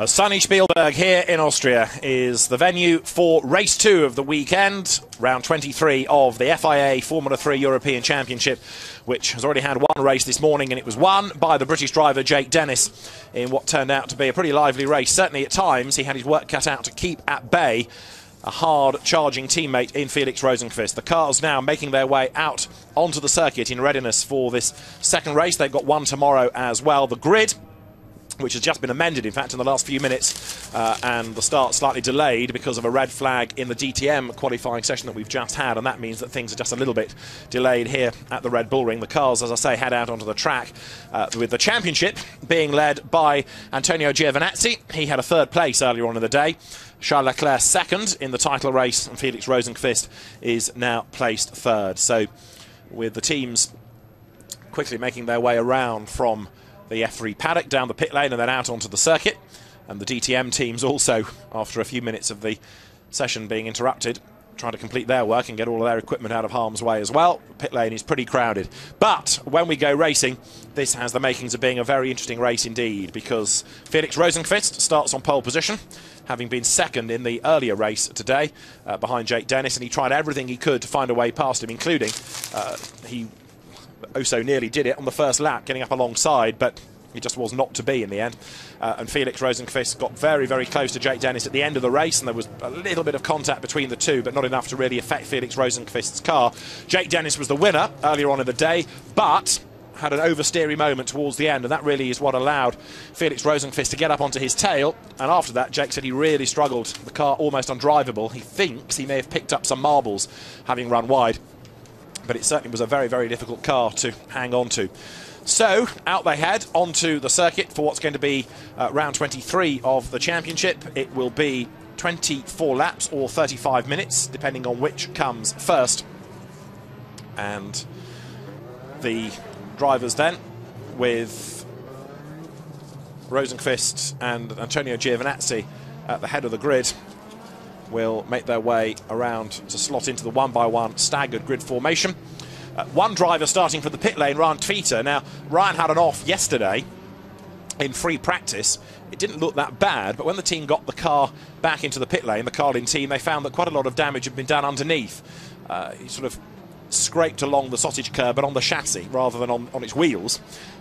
Sunny Spielberg here in Austria is the venue for race 2 of the weekend, round 23 of the FIA Formula 3 European Championship, which has already had one race this morning, and it was won by the British driver Jake Dennis in what turned out to be a pretty lively race. Certainly at times he had his work cut out to keep at bay a hard-charging teammate in Felix Rosenqvist. The cars now making their way out onto the circuit in readiness for this second race. They've got one tomorrow as well. The grid, which has just been amended, in fact, in the last few minutes, and the start slightly delayed because of a red flag in the DTM qualifying session that we've just had, and that means that things are just a little bit delayed here at the Red Bull Ring. The cars, as I say, head out onto the track, with the championship being led by Antonio Giovinazzi. He had a third place earlier on in the day. Charles Leclerc second in the title race, and Felix Rosenqvist is now placed third. So with the teams quickly making their way around from the F.3 paddock down the pit lane and then out onto the circuit, and the DTM teams also, after a few minutes of the session being interrupted, trying to complete their work and get all of their equipment out of harm's way as well. The pit lane is pretty crowded. But when we go racing, this has the makings of being a very interesting race indeed, because Felix Rosenqvist starts on pole position, having been second in the earlier race today behind Jake Dennis, and he tried everything he could to find a way past him, including he so nearly did it on the first lap, getting up alongside, but it just was not to be in the end. And Felix Rosenqvist got very, very close to Jake Dennis at the end of the race, and there was a little bit of contact between the two, but not enough to really affect Felix Rosenqvist's car. Jake Dennis was the winner earlier on in the day, but had an oversteery moment towards the end, and that really is what allowed Felix Rosenqvist to get up onto his tail. And after that, Jake said he really struggled. The car almost undrivable. He thinks he may have picked up some marbles having run wide, but it certainly was a very, very difficult car to hang on to. So out they head onto the circuit for what's going to be round 23 of the championship. It will be 24 laps or 35 minutes, depending on which comes first. And the drivers then, with Rosenqvist and Antonio Giovinazzi at the head of the grid, will make their way around to slot into the one-by-one staggered grid formation. One driver starting from the pit lane, Rd8. Now, Ryan had an off yesterday in free practice. It didn't look that bad, but when the team got the car back into the pit lane, the Carlin team, they found that quite a lot of damage had been done underneath. He sort of scraped along the sausage curb, but on the chassis rather than on its wheels,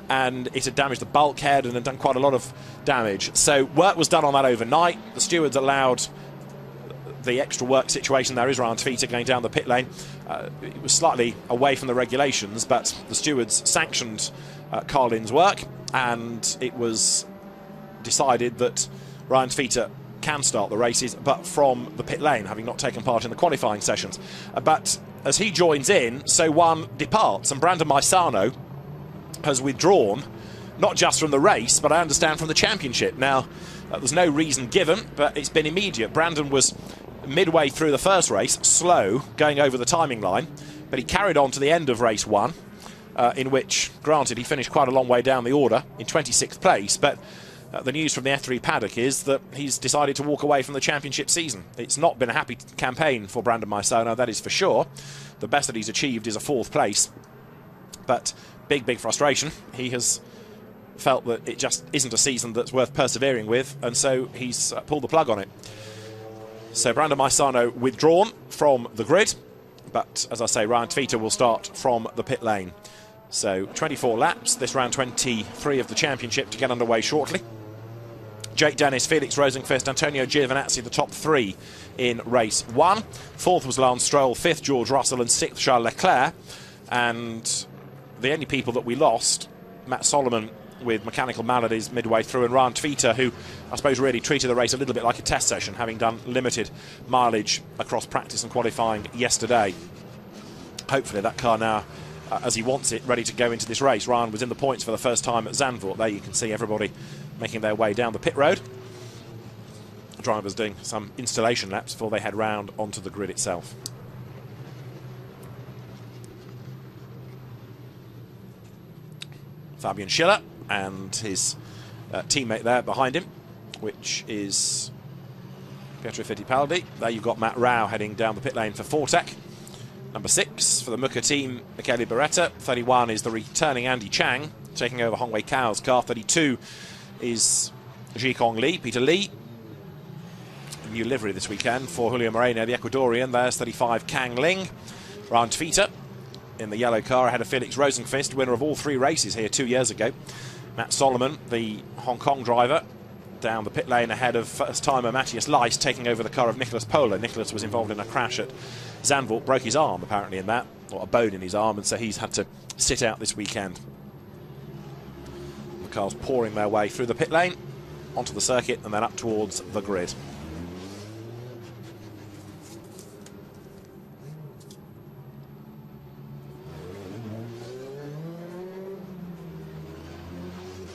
and it had damaged the bulkhead and had done quite a lot of damage. So work was done on that overnight. The stewards allowed the extra work situation. There is Rd8 going down the pit lane. It was slightly away from the regulations, but the stewards sanctioned Carlin's work, and it was decided that Rd8 can start the races, but from the pit lane, having not taken part in the qualifying sessions. But as he joins in, so one departs, and Brandon Maisano has withdrawn, not just from the race, but I understand from the championship. Now, there's no reason given, but it's been immediate. Brandon was midway through the first race, slow, going over the timing line, but he carried on to the end of race 1, in which, granted, he finished quite a long way down the order in 26th place, but the news from the F.3 paddock is that he's decided to walk away from the championship season. It's not been a happy campaign for Brandon Maisano, that is for sure. The best that he's achieved is a 4th place, but big, big frustration. He has felt that it just isn't a season that's worth persevering with, and so he's pulled the plug on it. So Brandon Maisano withdrawn from the grid, but as I say, Rd8 will start from the pit lane. So 24 laps, this round 23 of the championship to get underway shortly. Jake Dennis, Felix Rosenqvist, Antonio Giovinazzi, the top 3 in race 1. 4th was Lance Stroll, 5th George Russell, and 6th Charles Leclerc. And the only people that we lost, Matt Solomon with mechanical maladies midway through, and Rd8, who I suppose really treated the race a little bit like a test session, having done limited mileage across practice and qualifying yesterday. Hopefully that car now, as he wants it, ready to go into this race. Ryan was in the points for the first time at Zandvoort. There you can see everybody making their way down the pit road. The drivers doing some installation laps before they head round onto the grid itself. Fabian Schiller and his teammate there behind him, which is Pietro Fittipaldi. There you've got Matt Rao heading down the pit lane for Fortec. Number 6 for the Muka team, Michele Beretta. 31 is the returning Andy Chang, taking over Hongwei Cao's car. 32 is Jikong Lee, Peter Lee. New livery this weekend for Julio Moreno, the Ecuadorian. There's 35 Kang Ling. Rd8 in the yellow car ahead of Felix Rosenqvist, winner of all 3 races here 2 years ago. Matt Solomon, the Hong Kong driver, down the pit lane ahead of first-timer Matthias Leis, taking over the car of Nicholas Pola. Nicholas was involved in a crash at Zandvoort, broke his arm apparently in that, or a bone in his arm, and so he's had to sit out this weekend. The cars pouring their way through the pit lane, onto the circuit, and then up towards the grid.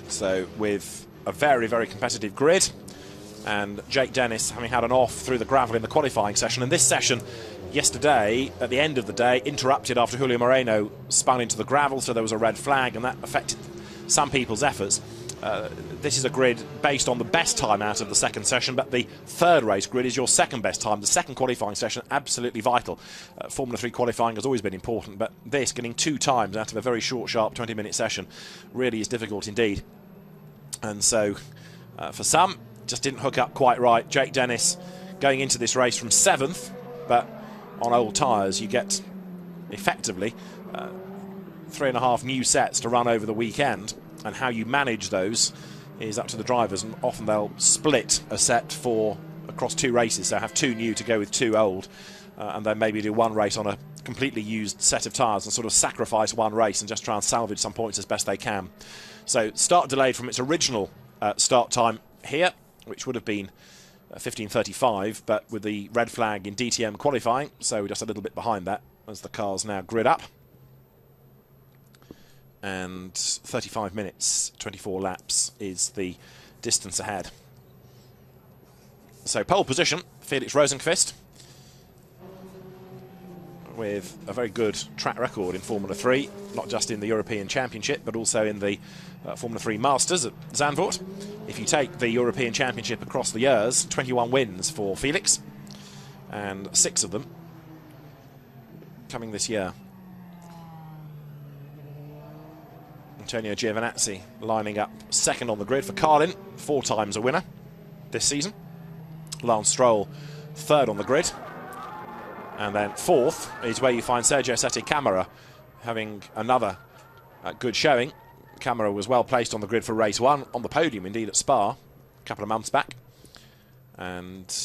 So with a very, very competitive grid, and Jake Dennis having had an off through the gravel in the qualifying session, and this session yesterday at the end of the day interrupted after Julio Moreno spun into the gravel, so there was a red flag, and that affected some people's efforts. This is a grid based on the best time out of the second session, but the third race grid is your second best time. The second qualifying session, absolutely vital. Formula 3 qualifying has always been important, but this, getting 2 times out of a very short, sharp 20-minute session, really is difficult indeed. And so, for some, just didn't hook up quite right. Jake Dennis going into this race from 7th, but on old tyres you get effectively 3.5 new sets to run over the weekend, and how you manage those is up to the drivers, and often they'll split a set for across 2 races, so have 2 new to go with 2 old, and then maybe do 1 race on a completely used set of tyres and sort of sacrifice 1 race and just try and salvage some points as best they can. So start delayed from its original start time here, which would have been 15:35, but with the red flag in DTM qualifying, so we're just a little bit behind that as the cars now grid up. And 35 minutes, 24 laps is the distance ahead. So pole position, Felix Rosenqvist, with a very good track record in Formula 3, not just in the European Championship, but also in the Formula 3 Masters at Zandvoort. If you take the European Championship across the years, 21 wins for Felix, and 6 of them coming this year. Antonio Giovinazzi lining up second on the grid for Carlin, 4 times a winner this season. Lance Stroll, 3rd on the grid. And then 4th is where you find Sergio Sette Camara having another good showing. Camara was well placed on the grid for race 1, on the podium indeed at Spa a couple of months back. And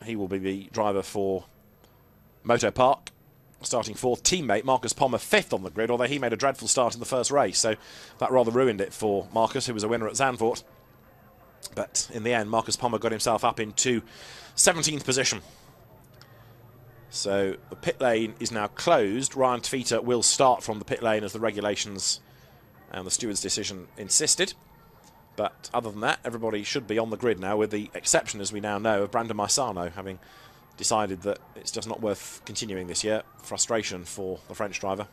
he will be the driver for Moto Park, starting 4th. Teammate Marcus Pommer 5th on the grid, although he made a dreadful start in the first race, so that rather ruined it for Marcus, who was a winner at Zandvoort. But in the end, Marcus Pommer got himself up into 17th position. So the pit lane is now closed. Rd8 will start from the pit lane as the regulations and the steward's decision insisted. But other than that, everybody should be on the grid now, with the exception, as we now know, of Brandon Marsano having decided that it's just not worth continuing this year. Frustration for the French driver.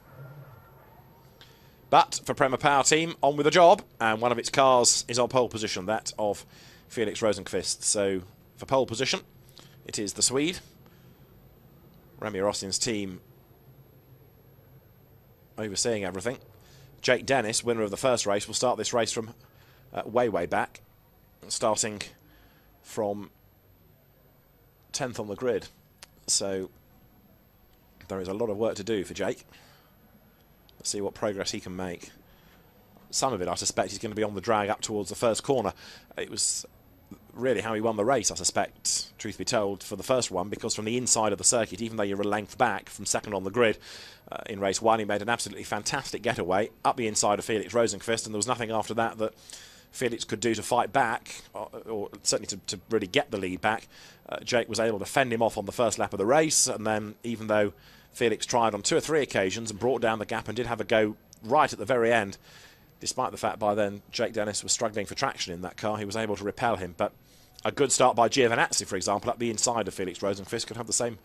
But for Prema Power Team, on with the job, and one of its cars is on pole position, that of Felix Rosenqvist. So for pole position, it is the Swede. Remy Rossin's team overseeing everything. Jake Dennis, winner of the first race, will start this race from way, way back, starting from 10th on the grid. So there is a lot of work to do for Jake. Let's see what progress he can make. Some of it, I suspect, he's going to be on the drag up towards the first corner. It was really how he won the race, I suspect, truth be told, for the first one, because from the inside of the circuit, even though you're a length back from 2nd on the grid in race 1, he made an absolutely fantastic getaway up the inside of Felix Rosenqvist, and there was nothing after that that Felix could do to fight back, or certainly to really get the lead back. Jake was able to fend him off on the first lap of the race, and then even though Felix tried on 2 or 3 occasions and brought down the gap and did have a go right at the very end, despite the fact by then Jake Dennis was struggling for traction in that car, he was able to repel him. But a good start by Giovinazzi, for example, up the inside of Felix Rosenqvist could have the same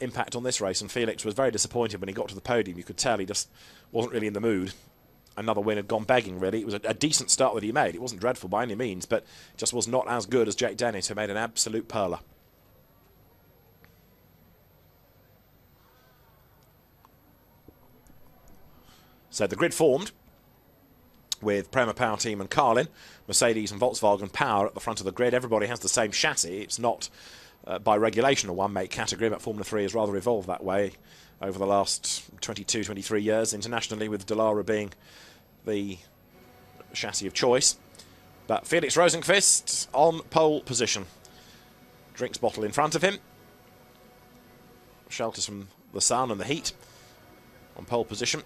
impact on this race, and Felix was very disappointed when he got to the podium. You could tell he just wasn't really in the mood. Another win had gone begging, really. It was a decent start that he made. It wasn't dreadful by any means, but just was not as good as Jake Dennis, who made an absolute perler. So the grid formed with Prema Power Team and Carlin, Mercedes and Volkswagen Power at the front of the grid. Everybody has the same chassis. It's not by regulation a one-make category, but Formula 3 has rather evolved that way over the last 22, 23 years internationally, with Dallara being the chassis of choice. But Felix Rosenqvist on pole position. Drinks bottle in front of him. Shelters from the sun and the heat. On pole position.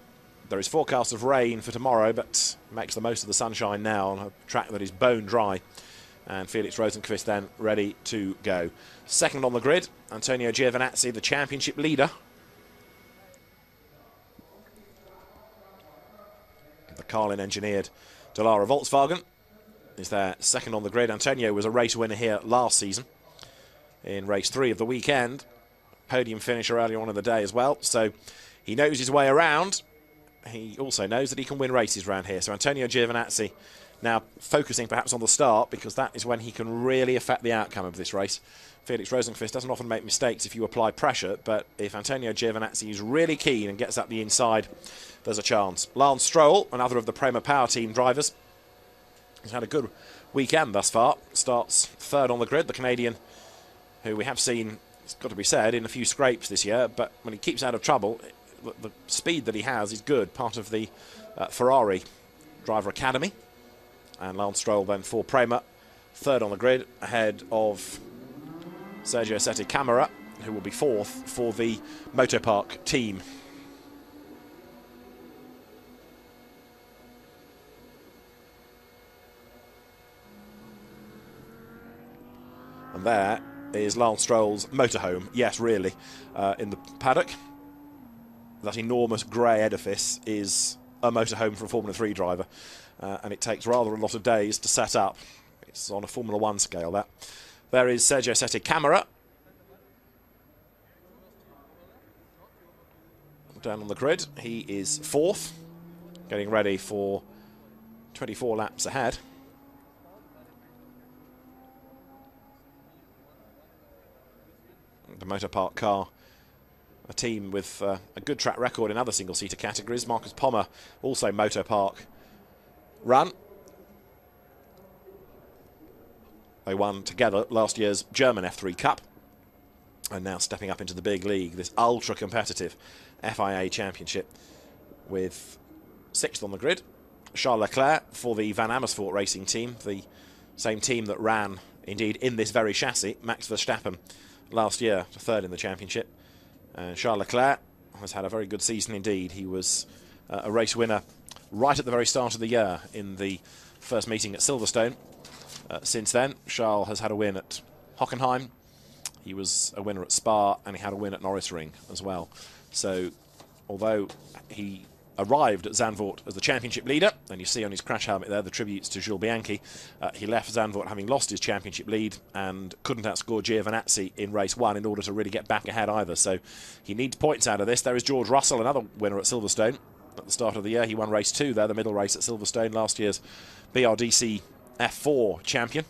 There is forecast of rain for tomorrow, but makes the most of the sunshine now on a track that is bone dry. And Felix Rosenqvist then ready to go. Second on the grid, Antonio Giovinazzi, the championship leader. The Carlin engineered Dallara Volkswagen is there second on the grid. Antonio was a race winner here last season in race 3 of the weekend. Podium finisher earlier on in the day as well. So he knows his way around. He also knows that he can win races around here. So Antonio Giovinazzi now focusing perhaps on the start, because that is when he can really affect the outcome of this race. Felix Rosenqvist doesn't often make mistakes if you apply pressure, but if Antonio Giovinazzi is really keen and gets up the inside, there's a chance. Lance Stroll, another of the Prema Power Team drivers, has had a good weekend thus far. Starts third on the grid, the Canadian, who we have seen, it's got to be said, in a few scrapes this year, but when he keeps out of trouble, the speed that he has is good, part of the Ferrari driver academy. And Lance Stroll then for Prema, third on the grid, ahead of Sergio Sette Camara, who will be fourth for the Motopark team. And there is Lance Stroll's motorhome. Yes, really, in the paddock. That enormous grey edifice is a motorhome for a Formula 3 driver. And it takes rather a lot of days to set up. It's on a Formula 1 scale, that. There is Sergio Sette Camara. Down on the grid. He is fourth. Getting ready for 24 laps ahead. The Motopark car, a team with a good track record in other single-seater categories. Marcus Pommer, also Motopark run. They won together last year's German F.3 Cup, and now stepping up into the big league, this ultra-competitive FIA Championship, with sixth on the grid. Charles Leclerc for the Van Amersfoort racing team, the same team that ran, indeed, in this very chassis, Max Verstappen, last year, third in the championship. Charles Leclerc has had a very good season indeed. He was a race winner right at the very start of the year in the first meeting at Silverstone. Since then, Charles has had a win at Hockenheim. He was a winner at Spa, and he had a win at Norrisring as well. So, although he arrived at Zandvoort as the championship leader, and you see on his crash helmet there the tributes to Jules Bianchi, he left Zandvoort having lost his championship lead and couldn't outscore Giovinazzi in race 1 in order to really get back ahead either. So he needs points out of this. There is George Russell, another winner at Silverstone. At the start of the year, he won race 2 there, the middle race at Silverstone, last year's BRDC F4 champion.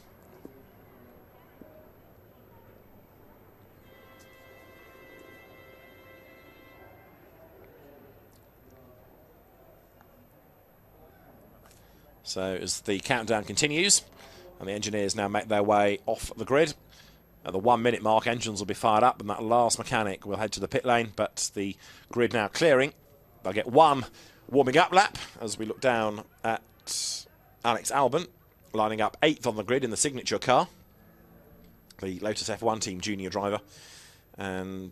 So as the countdown continues, and the engineers now make their way off the grid, at the 1 minute mark, engines will be fired up, and that last mechanic will head to the pit lane. But the grid now clearing. They'll get one warming up lap as we look down at Alex Albon, lining up 8th on the grid in the signature car, the Lotus F1 team junior driver. And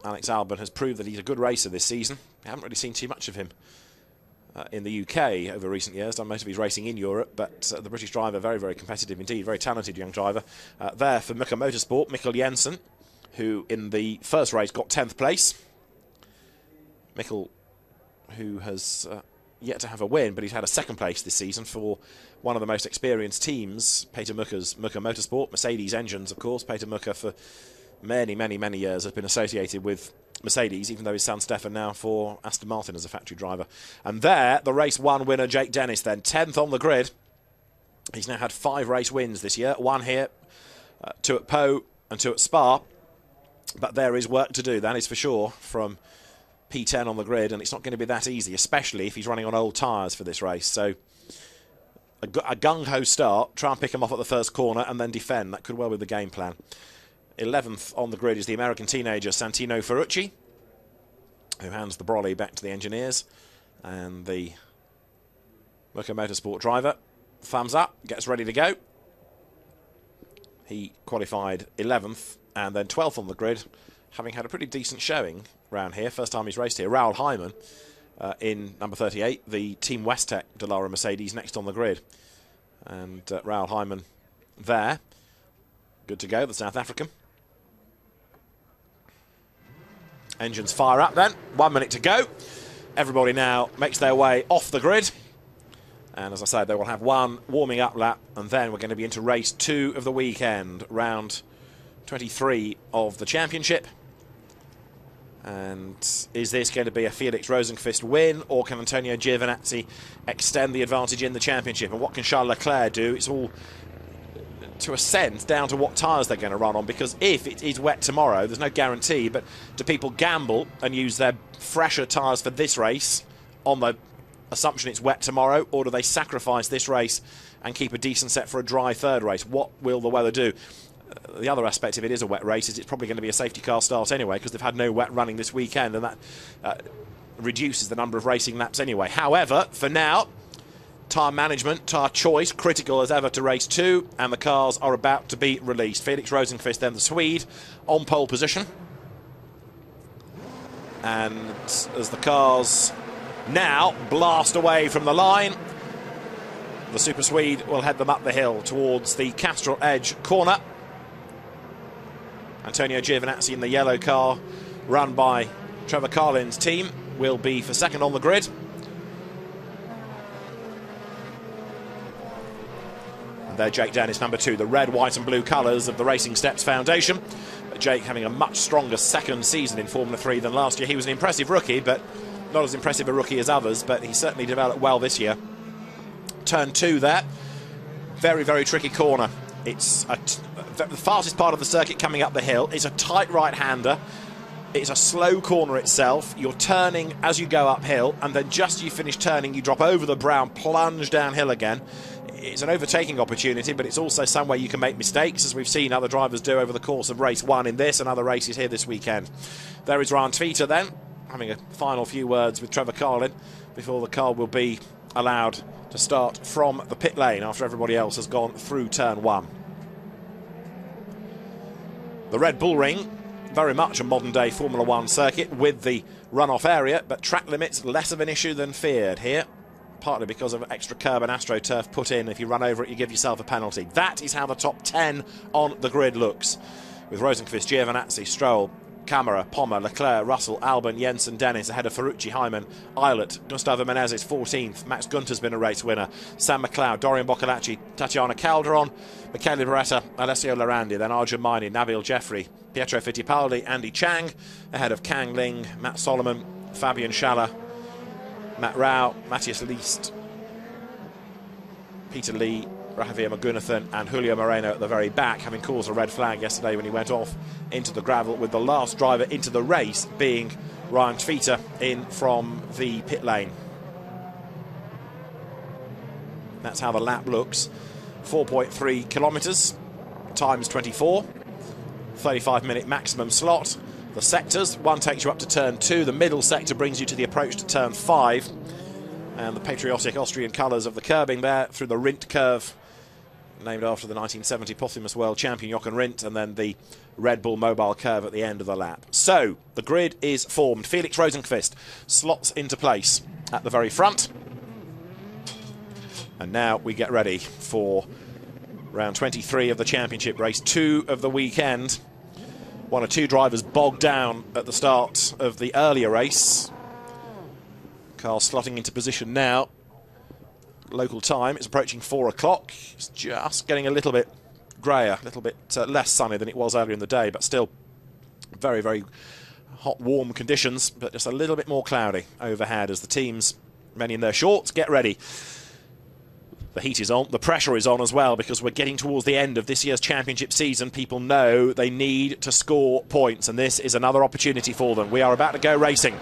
Alex Albon has proved that he's a good racer this season. We haven't really seen too much of him in the UK over recent years, done most of his racing in Europe, but the British driver, very, very competitive indeed, very talented young driver. There for Mikkel Motorsport, Mikkel Jensen, who in the first race got 10th place. Mikkel, who has yet to have a win, but he's had a second place this season for one of the most experienced teams, Peter Mucker's Mucker Motorsport, Mercedes engines, of course. Peter Mucker for many, many, many years has been associated with Mercedes, even though his son Stefan now for Aston Martin as a factory driver. And there, the race 1 winner, Jake Dennis, then 10th on the grid. He's now had 5 race wins this year, 1 here, 2 at Po and 2 at Spa. But there is work to do, that is for sure, from P10 on the grid, and it's not going to be that easy, especially if he's running on old tyres for this race. So a gung-ho start, try and pick them off at the first corner and then defend. That could well be the game plan. 11th on the grid is the American teenager Santino Ferrucci, who hands the brolly back to the engineers. And the Loco Motorsport driver, thumbs up, gets ready to go. He qualified 11th and then 12th on the grid, having had a pretty decent showing round here. First time he's raced here. Raoul Hyman in number 38, the Team Westech Dallara Mercedes next on the grid. And Raoul Hyman there. Good to go, the South African. Engines fire up then. 1 minute to go. Everybody now makes their way off the grid. And as I said, they will have one warming up lap, and then we're going to be into race 2 of the weekend, round 23 of the championship. And is this going to be a Felix Rosenqvist win, or can Antonio Giovinazzi extend the advantage in the championship? And what can Charles Leclerc do? It's all, to a sense, down to what tyres they're going to run on, because if it is wet tomorrow, there's no guarantee, but do people gamble and use their fresher tyres for this race on the assumption it's wet tomorrow, or do they sacrifice this race and keep a decent set for a dry third race? What will the weather do? The other aspect, if it is a wet race, is it's probably going to be a safety car start anyway, because they've had no wet running this weekend, and that reduces the number of racing laps anyway. However, for now, tyre management, tyre choice, critical as ever to race 2, and the cars are about to be released. Felix Rosenqvist, then the Swede, on pole position. And as the cars now blast away from the line, the Super Swede will head them up the hill towards the Castrol Edge corner. Antonio Giovinazzi in the yellow car, run by Trevor Carlin's team, will be for second on the grid. And there Jake Dennis, number 2, the red, white and blue colours of the Racing Steps Foundation. Jake having a much stronger second season in Formula 3 than last year. He was an impressive rookie, but not as impressive a rookie as others, but he certainly developed well this year. Turn 2 there. Very, very tricky corner. It's the fastest part of the circuit coming up the hill. It's a tight right-hander. It's a slow corner itself. You're turning as you go uphill, and then just as you finish turning, you drop over the brow, plunge downhill again. It's an overtaking opportunity, but it's also somewhere you can make mistakes, as we've seen other drivers do over the course of race 1 in this and other races here this weekend. There is Rd8 then, having a final few words with Trevor Carlin before the car will be allowed to start from the pit lane after everybody else has gone through turn 1. The Red Bull Ring, very much a modern-day Formula 1 circuit with the runoff area, but track limits less of an issue than feared here, partly because of extra curb and AstroTurf put in. If you run over it, you give yourself a penalty. That is how the top 10 on the grid looks, with Rosenqvist, Giovinazzi, Stroll, Camara, Pommer, Leclerc, Russell, Albon, Jensen, Dennis ahead of Ferrucci, Hyman, Eilert, Gustavo Menezes 14th, Max Gunter's been a race winner, Sam McLeod, Dorian Boccolacci, Tatiana Calderon, Michele Beretta, Alessio Lorandi, then Arjun Maini, Nabil Jeffrey, Pietro Fittipaldi, Andy Chang ahead of Kang Ling, Matt Solomon, Fabian Schaller, Matt Rao, Matthias Leist, Peter Lee, Javier Magunathan and Julio Moreno at the very back, having caused a red flag yesterday when he went off into the gravel, with the last driver into the race being Rd8 in from the pit lane. That's how the lap looks. 4.3 kilometres times 24, 35-minute maximum slot. The sectors, one takes you up to turn 2, the middle sector brings you to the approach to turn 5, and the patriotic Austrian colours of the curbing there through the Rindt curve, named after the 1970 posthumous world champion Jochen Rindt, and then the Red Bull mobile curve at the end of the lap. So, the grid is formed. Felix Rosenqvist slots into place at the very front. And now we get ready for round 23 of the championship, race 2 of the weekend. 1 or 2 drivers bogged down at the start of the earlier race. Car slotting into position now. Local time, it's approaching 4 o'clock. It's just getting a little bit greyer, a little bit less sunny than it was earlier in the day, but still very, very hot, warm conditions, but just a little bit more cloudy overhead as the teams, many in their shorts, get ready. The heat is on, the pressure is on as well, because we're getting towards the end of this year's championship season. People know they need to score points, and this is another opportunity for them. We are about to go racing.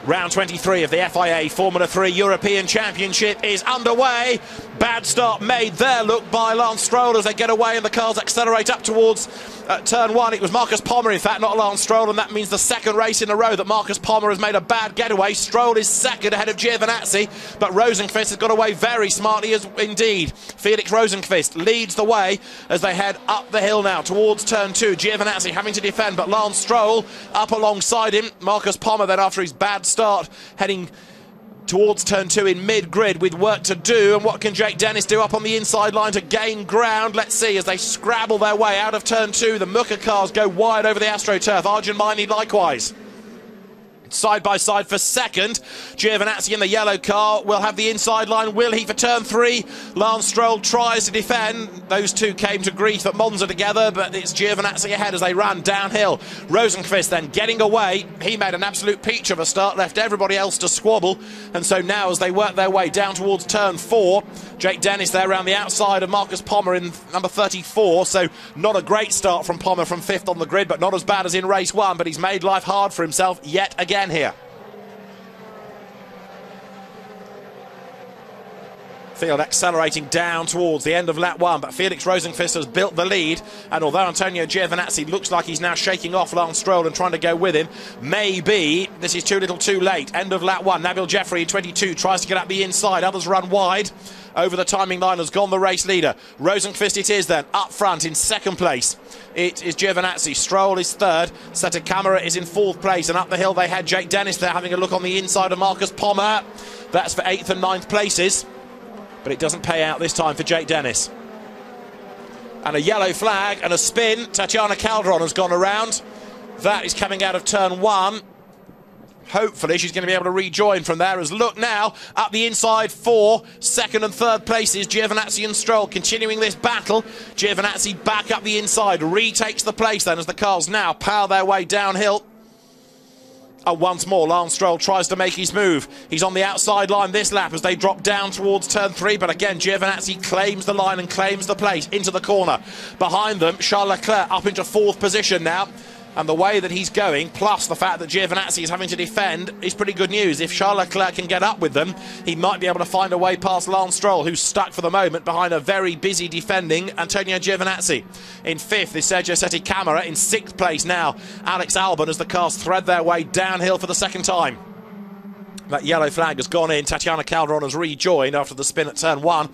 Round 23 of the FIA Formula 3 European Championship is underway. bad start made there, look, by Lance Stroll as they get away and the cars accelerate up towards turn one. It was Marcus Palmer, in fact, not Lance Stroll, and that means the second race in a row that Marcus Palmer has made a bad getaway. Stroll is second ahead of Giovinazzi, but Rosenqvist has got away very smartly as indeed. Felix Rosenqvist leads the way as they head up the hill now towards turn two. Giovinazzi having to defend, but Lance Stroll up alongside him. Marcus Palmer then, after his bad start, heading towards turn two in mid-grid with work to do. And what can Jake Dennis do up on the inside line to gain ground? Let's see as they scrabble their way out of turn two. The Muka cars go wide over the AstroTurf. Arjun likewise. Side by side for second. Giovinazzi in the yellow car will have the inside line. Will he for turn three? Lance Stroll tries to defend. Those two came to grief at Monza together, but it's Giovinazzi ahead as they run downhill. Rosenqvist then getting away. He made an absolute peach of a start, left everybody else to squabble. And so now as they work their way down towards turn four, Jake Dennis there around the outside of Marcus Palmer in number 34. So not a great start from Palmer from fifth on the grid, but not as bad as in race one. But he's made life hard for himself yet again here. Field accelerating down towards the end of lap one, but Felix Rosenqvist has built the lead, and although Antonio Giovinazzi looks like he's now shaking off Lance Stroll and trying to go with him, maybe this is too little too late. End of lap one, Nabil Jeffrey 22 tries to get up the inside, others run wide. Over the timing line has gone the race leader. Rosenqvist it is then, up front in second place. It is Giovinazzi. Stroll is third. Sette Camera is in fourth place, and up the hill they had Jake Dennis there having a look on the inside of Marcus Palmer. That's for 8th and 9th places, but it doesn't pay out this time for Jake Dennis. And a yellow flag and a spin. Tatiana Calderon has gone around. That is coming out of turn one. Hopefully she's going to be able to rejoin from there, as look now up the inside for second and third places. Giovinazzi and Stroll continuing this battle. Giovinazzi back up the inside, retakes the place then as the cars now power their way downhill. And once more Lance Stroll tries to make his move. He's on the outside line this lap as they drop down towards turn three, but again Giovinazzi claims the line and claims the place into the corner. Behind them Charles Leclerc up into fourth position now. And the way that he's going, plus the fact that Giovinazzi is having to defend, is pretty good news. If Charles Leclerc can get up with them, he might be able to find a way past Lance Stroll, who's stuck for the moment behind a very busy defending Antonio Giovinazzi. In fifth is Sergio Sette Camera. In sixth place now, Alex Albon, as the cars thread their way downhill for the second time. That yellow flag has gone in. Tatiana Calderon has rejoined after the spin at turn one.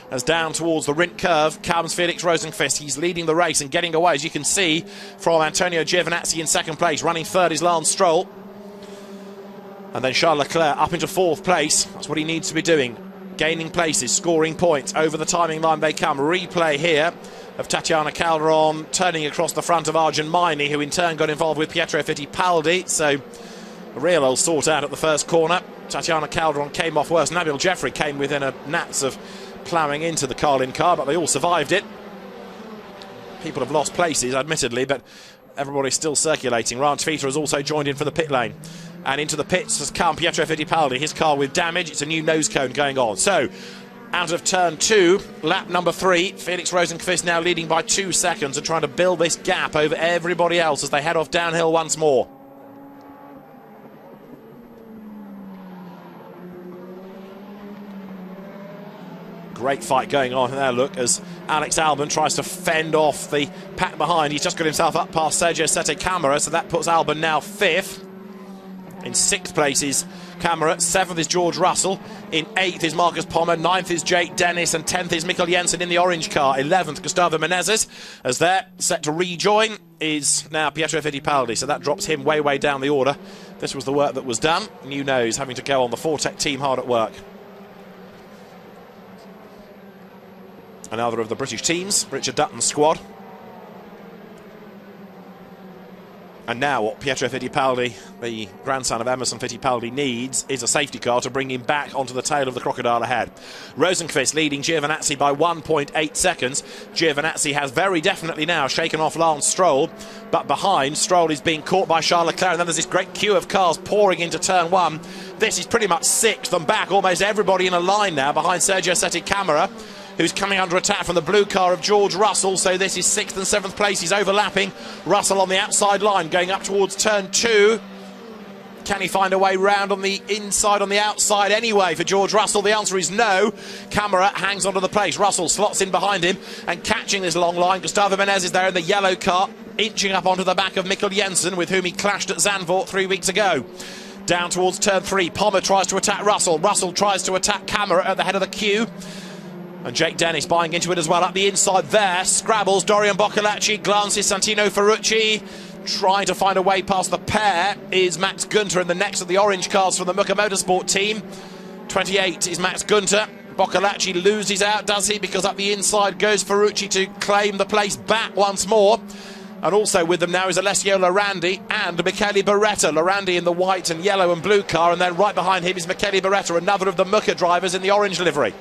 As down towards the Rint curve comes Felix Rosenqvist. He's leading the race and getting away, as you can see, from Antonio Giovinazzi in second place. Running third is Lance Stroll. And then Charles Leclerc up into fourth place. That's what he needs to be doing. Gaining places, scoring points. Over the timing line they come. Replay here of Tatiana Calderon turning across the front of Arjun, who in turn got involved with Pietro Fittipaldi. So a real old sort out at the first corner. Tatiana Calderon came off worse. Nabil Jeffrey came within a gnats of ploughing into the Carlin car, but they all survived it. People have lost places, admittedly, but everybody's still circulating. Rd8 has also joined in for the pit lane. And into the pits has come Pietro Fittipaldi, his car with damage. It's a new nose cone going on. So, out of turn two, lap number 3, Felix Rosenqvist now leading by 2 seconds and trying to build this gap over everybody else as they head off downhill once more. Great fight going on there, look, as Alex Albon tries to fend off the pack behind. He's just got himself up past Sergio Sette Camera, so that puts Albon now 5th. In 6th place is Camera, 7th is George Russell, in 8th is Marcus Palmer, 9th is Jake Dennis, and 10th is Mikkel Jensen in the orange car. 11th, Gustavo Menezes, as they're set to rejoin, is now Pietro Fittipaldi, so that drops him way down the order. This was the work that was done. New nose having to go on, the Fortec team hard at work. Another of the British teams, Richard Dutton's squad. And now what Pietro Fittipaldi, the grandson of Emerson Fittipaldi, needs is a safety car to bring him back onto the tail of the crocodile ahead. Rosenqvist leading Giovinazzi by 1.8 seconds. Giovinazzi has very definitely now shaken off Lance Stroll, but behind, Stroll is being caught by Charles Leclerc, and then there's this great queue of cars pouring into turn one. This is pretty much 6th and back, almost everybody in a line now behind Sergio Sette Camera, who's coming under attack from the blue car of George Russell. So this is 6th and 7th place. He's overlapping Russell on the outside line, going up towards turn 2. Can he find a way round on the inside, on the outside anyway for George Russell? The answer is no. Camera hangs onto the place. Russell slots in behind him and catching this long line. Gustavo Menezes is there in the yellow car, inching up onto the back of Mikkel Jensen, with whom he clashed at Zandvoort 3 weeks ago. Down towards turn 3, Pommer tries to attack Russell. Russell tries to attack Camera at the head of the queue. And Jake Dennis buying into it as well. Up the inside there, scrabbles Dorian Boccolacci, glances Santino Ferrucci. Trying to find a way past the pair is Max Günther in the next of the orange cars from the Mucker Motorsport team. 28 is Max Günther. Boccolacci loses out, does he? Because up the inside goes Ferrucci to claim the place back once more. And also with them now is Alessio Lorandi and Michele Beretta. Lorandi in the white and yellow and blue car, and then right behind him is Michele Beretta, another of the Mucker drivers in the orange livery.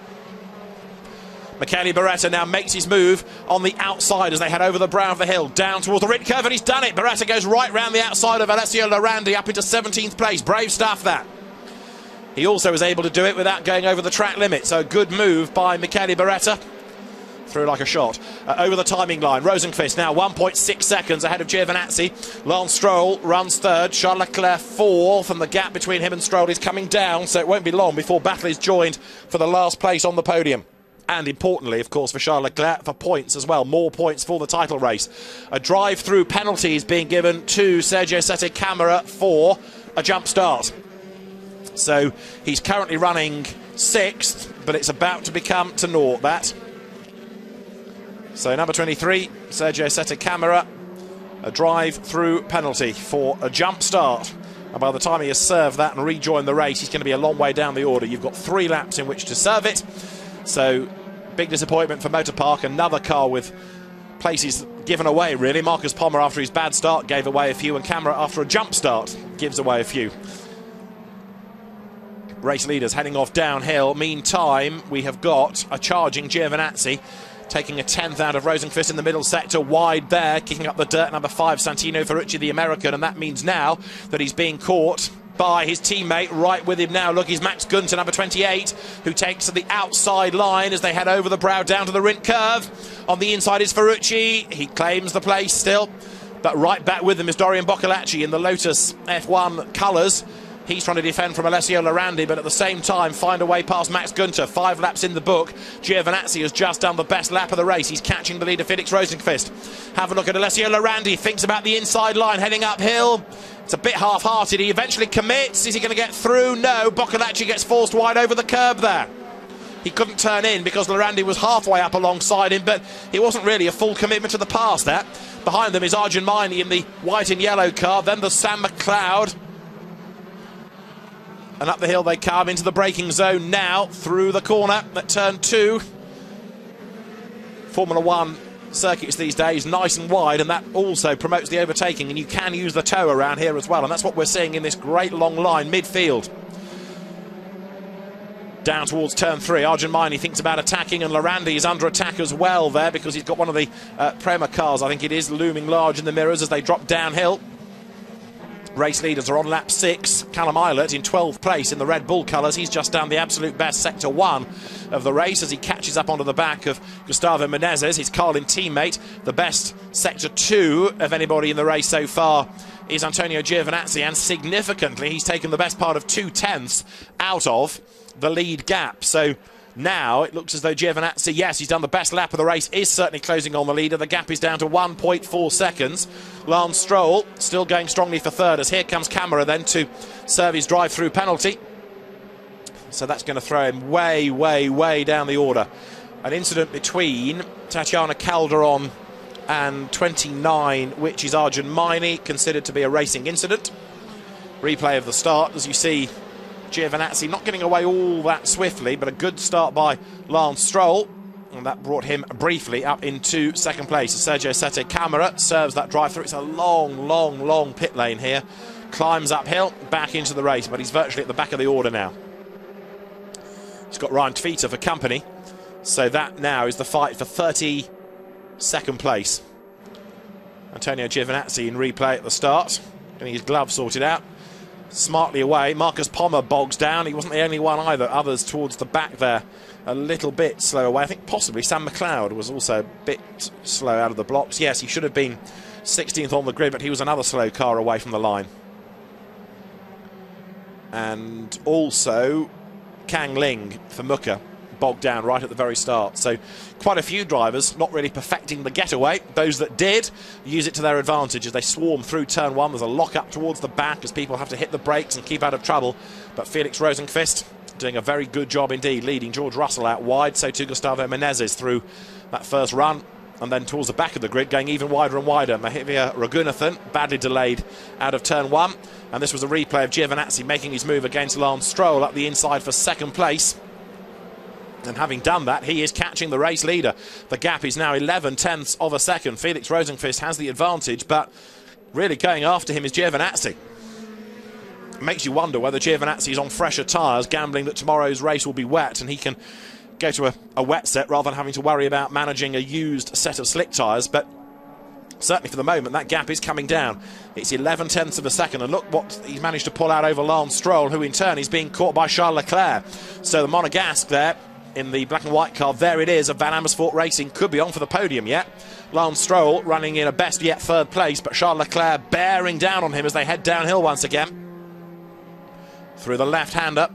Michele Beretta now makes his move on the outside as they head over the brow of the hill, down towards the Rit curve, and he's done it. Beretta goes right round the outside of Alessio Lorandi up into 17th place. Brave stuff, that. He also was able to do it without going over the track limit, so good move by Michele Beretta. Through like a shot. Over the timing line, Rosenqvist now 1.6 seconds ahead of Giovinazzi. Lance Stroll runs third, Charles Leclerc fourth, and the gap between him and Stroll is coming down, so it won't be long before battle is joined for the last place on the podium. And importantly, of course, for Charles Leclerc, for points as well. More points for the title race. A drive-through penalty is being given to Sergio Sette Camara for a jump start. So he's currently running 6th, but it's about to become to naught, that. So number 23, Sergio Sette Camara, a drive-through penalty for a jump start. And by the time he has served that and rejoined the race, he's going to be a long way down the order. You've got 3 laps in which to serve it. So, big disappointment for Motor Park. Another car with places given away, really. Marcus Pommer, after his bad start, gave away a few, and Camera, after a jump start, gives away a few. Race leaders heading off downhill. Meantime, we have got a charging Giovinazzi, taking a 10th out of Rosenqvist in the middle sector, wide there, kicking up the dirt. Number 5, Santino Ferrucci, the American, and that means now that he's being caught by his teammate right with him now. Look, he's Max Günther, number 28, who takes to the outside line as they head over the brow down to the Rindt curve. On the inside is Ferrucci. He claims the place still, but right back with them is Dorian Boccolacci in the Lotus F1 colours. He's trying to defend from Alessio Lorandi, but at the same time find a way past Max Günther. 5 laps in the book. Giovinazzi has just done the best lap of the race. He's catching the leader, Felix Rosenqvist. Have a look at Alessio Lorandi. Thinks about the inside line, heading uphill. It's a bit half-hearted. He eventually commits. Is he going to get through? No. Boccolacci gets forced wide over the curb there. He couldn't turn in because Lorandi was halfway up alongside him, but it wasn't really a full commitment to the pass, that. Behind them is Arjun Maini in the white and yellow car, then the Sam McLeod. And up the hill they come into the braking zone now, through the corner at turn 2. Formula 1 circuits these days, nice and wide, and that also promotes the overtaking, and you can use the toe around here as well, and that's what we're seeing in this great long line, midfield. Down towards turn 3, Arjun Maini thinks about attacking, and Lorandi is under attack as well there, because he's got one of the Prema cars, I think it is, looming large in the mirrors as they drop downhill. Race leaders are on lap 6. Callum Eilert in 12th place in the Red Bull colours. He's just done the absolute best sector 1 of the race as he catches up onto the back of Gustavo Menezes, his Carlin teammate. The best sector 2 of anybody in the race so far is Antonio Giovinazzi, and significantly he's taken the best part of 2/10 out of the lead gap. So now it looks as though Giovinazzi, yes, he's done the best lap of the race, is certainly closing on the leader. The gap is down to 1.4 seconds. Lance Stroll still going strongly for third, as here comes Camera then to serve his drive-through penalty. So that's going to throw him way, way, way down the order. An incident between Tatiana Calderon and 29, which is Arjun Maini, considered to be a racing incident. Replay of the start, as you see Giovinazzi not getting away all that swiftly, but a good start by Lance Stroll, and that brought him briefly up into second place. Sergio Sette Camara serves that drive-through. It's a long, long, long pit lane here. Climbs uphill, back into the race, but he's virtually at the back of the order now. He's got Ryan Tvita for company, so that now is the fight for 32nd place. Antonio Giovinazzi in replay at the start, getting his glove sorted out. Smartly away. Marcus Pommer bogs down. He wasn't the only one either. Others towards the back there, a little bit slow away. I think possibly Sam McLeod was also a bit slow out of the blocks. Yes, he should have been 16th on the grid, but he was another slow car away from the line. and also Kang Ling for Muka bogged down right at the very start. So quite a few drivers not really perfecting the getaway. Those that did use it to their advantage as they swarm through turn one. There's a lock up towards the back as people have to hit the brakes and keep out of trouble. But Felix Rosenqvist doing a very good job indeed, leading George Russell out wide. So too Gustavo Menezes through that first run. And then towards the back of the grid, going even wider and wider. Mahivia Raghunathan, badly delayed out of turn one. And this was a replay of Giovinazzi making his move against Lance Stroll up the inside for second place. And having done that, he is catching the race leader. The gap is now 11/10ths of a second. Felix Rosenqvist has the advantage, but really going after him is Giovinazzi. It makes you wonder whether Giovinazzi is on fresher tyres, gambling that tomorrow's race will be wet and he can go to a wet set rather than having to worry about managing a used set of slick tyres. But certainly for the moment, that gap is coming down. It's 11/10ths of a second, and look what he's managed to pull out over Lance Stroll, who in turn is being caught by Charles Leclerc. So the Monegasque there in the black and white car, there it is, of Van Amersfoort Racing, could be on for the podium yet. Lance Stroll running in a best yet third place, but Charles Leclerc bearing down on him as they head downhill once again. Through the left-hander,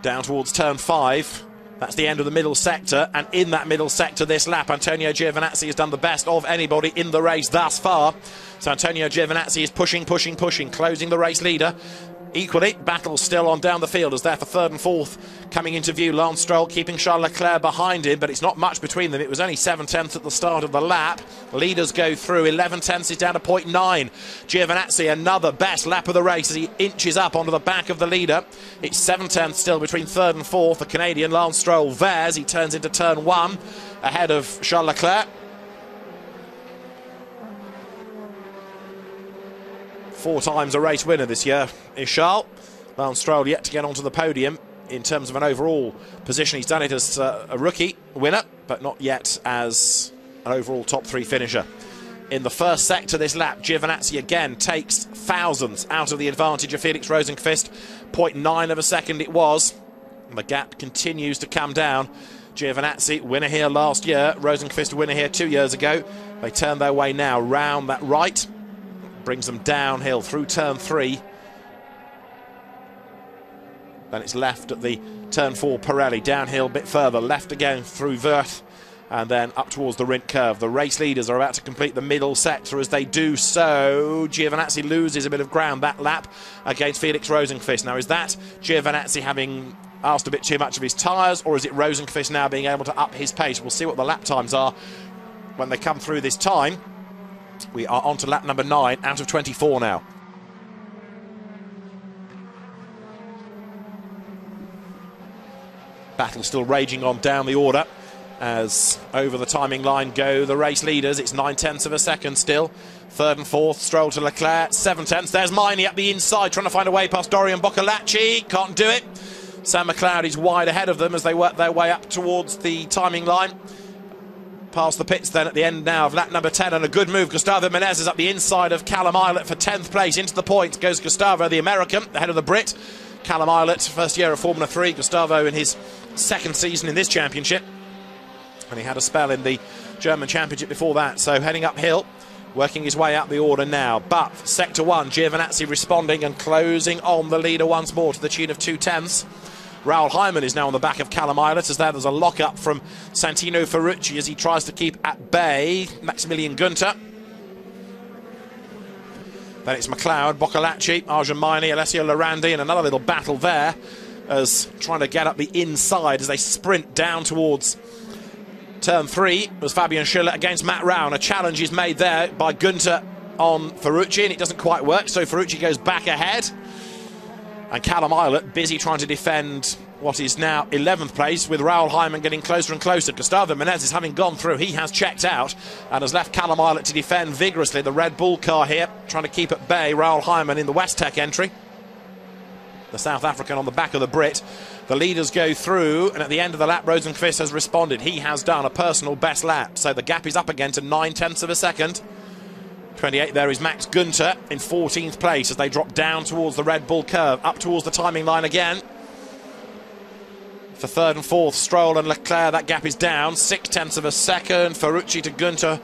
down towards turn 5. That's the end of the middle sector, and in that middle sector this lap, Antonio Giovinazzi has done the best of anybody in the race thus far. So Antonio Giovinazzi is pushing, closing the race leader. Equally, battle still on down the field as there for third and fourth coming into view. Lance Stroll keeping Charles Leclerc behind him, but it's not much between them. It was only 7/10ths at the start of the lap. Leaders go through. 11/10ths is down to 0.9. Giovinazzi, another best lap of the race as he inches up onto the back of the leader. It's 7/10ths still between third and fourth. The Canadian Lance Stroll veers. He turns into turn 1 ahead of Charles Leclerc. 4 times a race winner this year is Charles. Lance Stroll yet to get onto the podium in terms of an overall position. He's done it as a rookie winner, but not yet as an overall top 3 finisher. In the first sector this lap, Giovinazzi again takes thousandths out of the advantage of Felix Rosenqvist. 0.9 of a second it was. And the gap continues to come down. Giovinazzi, winner here last year. Rosenqvist, winner here 2 years ago. They turn their way now round that right. Brings them downhill through turn 3. Then it's left at the turn 4 Pirelli, downhill a bit further, left again through Wörth, and then up towards the Rindt curve. The race leaders are about to complete the middle sector. As they do so, Giovinazzi loses a bit of ground that lap against Felix Rosenqvist. Now, is that Giovinazzi having asked a bit too much of his tyres, or is it Rosenqvist now being able to up his pace? We'll see what the lap times are when they come through this time. We are on to lap number 9 out of 24 now. Battle still raging on down the order as over the timing line go the race leaders. It's 9/10ths of a second still. Third and fourth, Stroll to Leclerc. 7/10ths. There's Miney up the inside trying to find a way past Dorian Boccolacci. Can't do it. Sam McLeod is wide ahead of them as they work their way up towards the timing line. Past the pits then at the end now of lap number 10, and a good move. Gustavo Menezes up the inside of Callum Ilott for 10th place. Into the points goes Gustavo, the American, ahead of the Brit. Callum Ilott, first year of Formula 3. Gustavo in his second season in this championship. And he had a spell in the German championship before that. So heading uphill, working his way up the order now. But sector 1, Giovinazzi responding and closing on the leader once more to the tune of 2/10ths. Raoul Hyman is now on the back of Callum Ilott as there's a lock-up from Santino Ferrucci as he tries to keep at bay Maximilian Günther. Then it's McLeod, Boccolacci, Arjun Miney, Alessio Lorandi, and another little battle there as trying to get up the inside as they sprint down towards turn 3. It was Fabian Schiller against Matt Rao, and a challenge is made there by Günther on Ferrucci, and it doesn't quite work, so Ferrucci goes back ahead. And Callum Ilott busy trying to defend what is now 11th place, with Raoul Hyman getting closer and closer. Gustavo Menezes having gone through, he has checked out and has left Callum Ilott to defend vigorously. The Red Bull car here trying to keep at bay Raoul Hyman in the Westtech entry. The South African on the back of the Brit. The leaders go through, and at the end of the lap, Rosenqvist has responded. He has done a personal best lap, so the gap is up again to 9/10ths of a second. 28 there is Max Günther in 14th place as they drop down towards the Red Bull curve, up towards the timing line again. For third and fourth, Stroll and Leclerc, that gap is down 6/10ths of a second. Ferrucci to Günther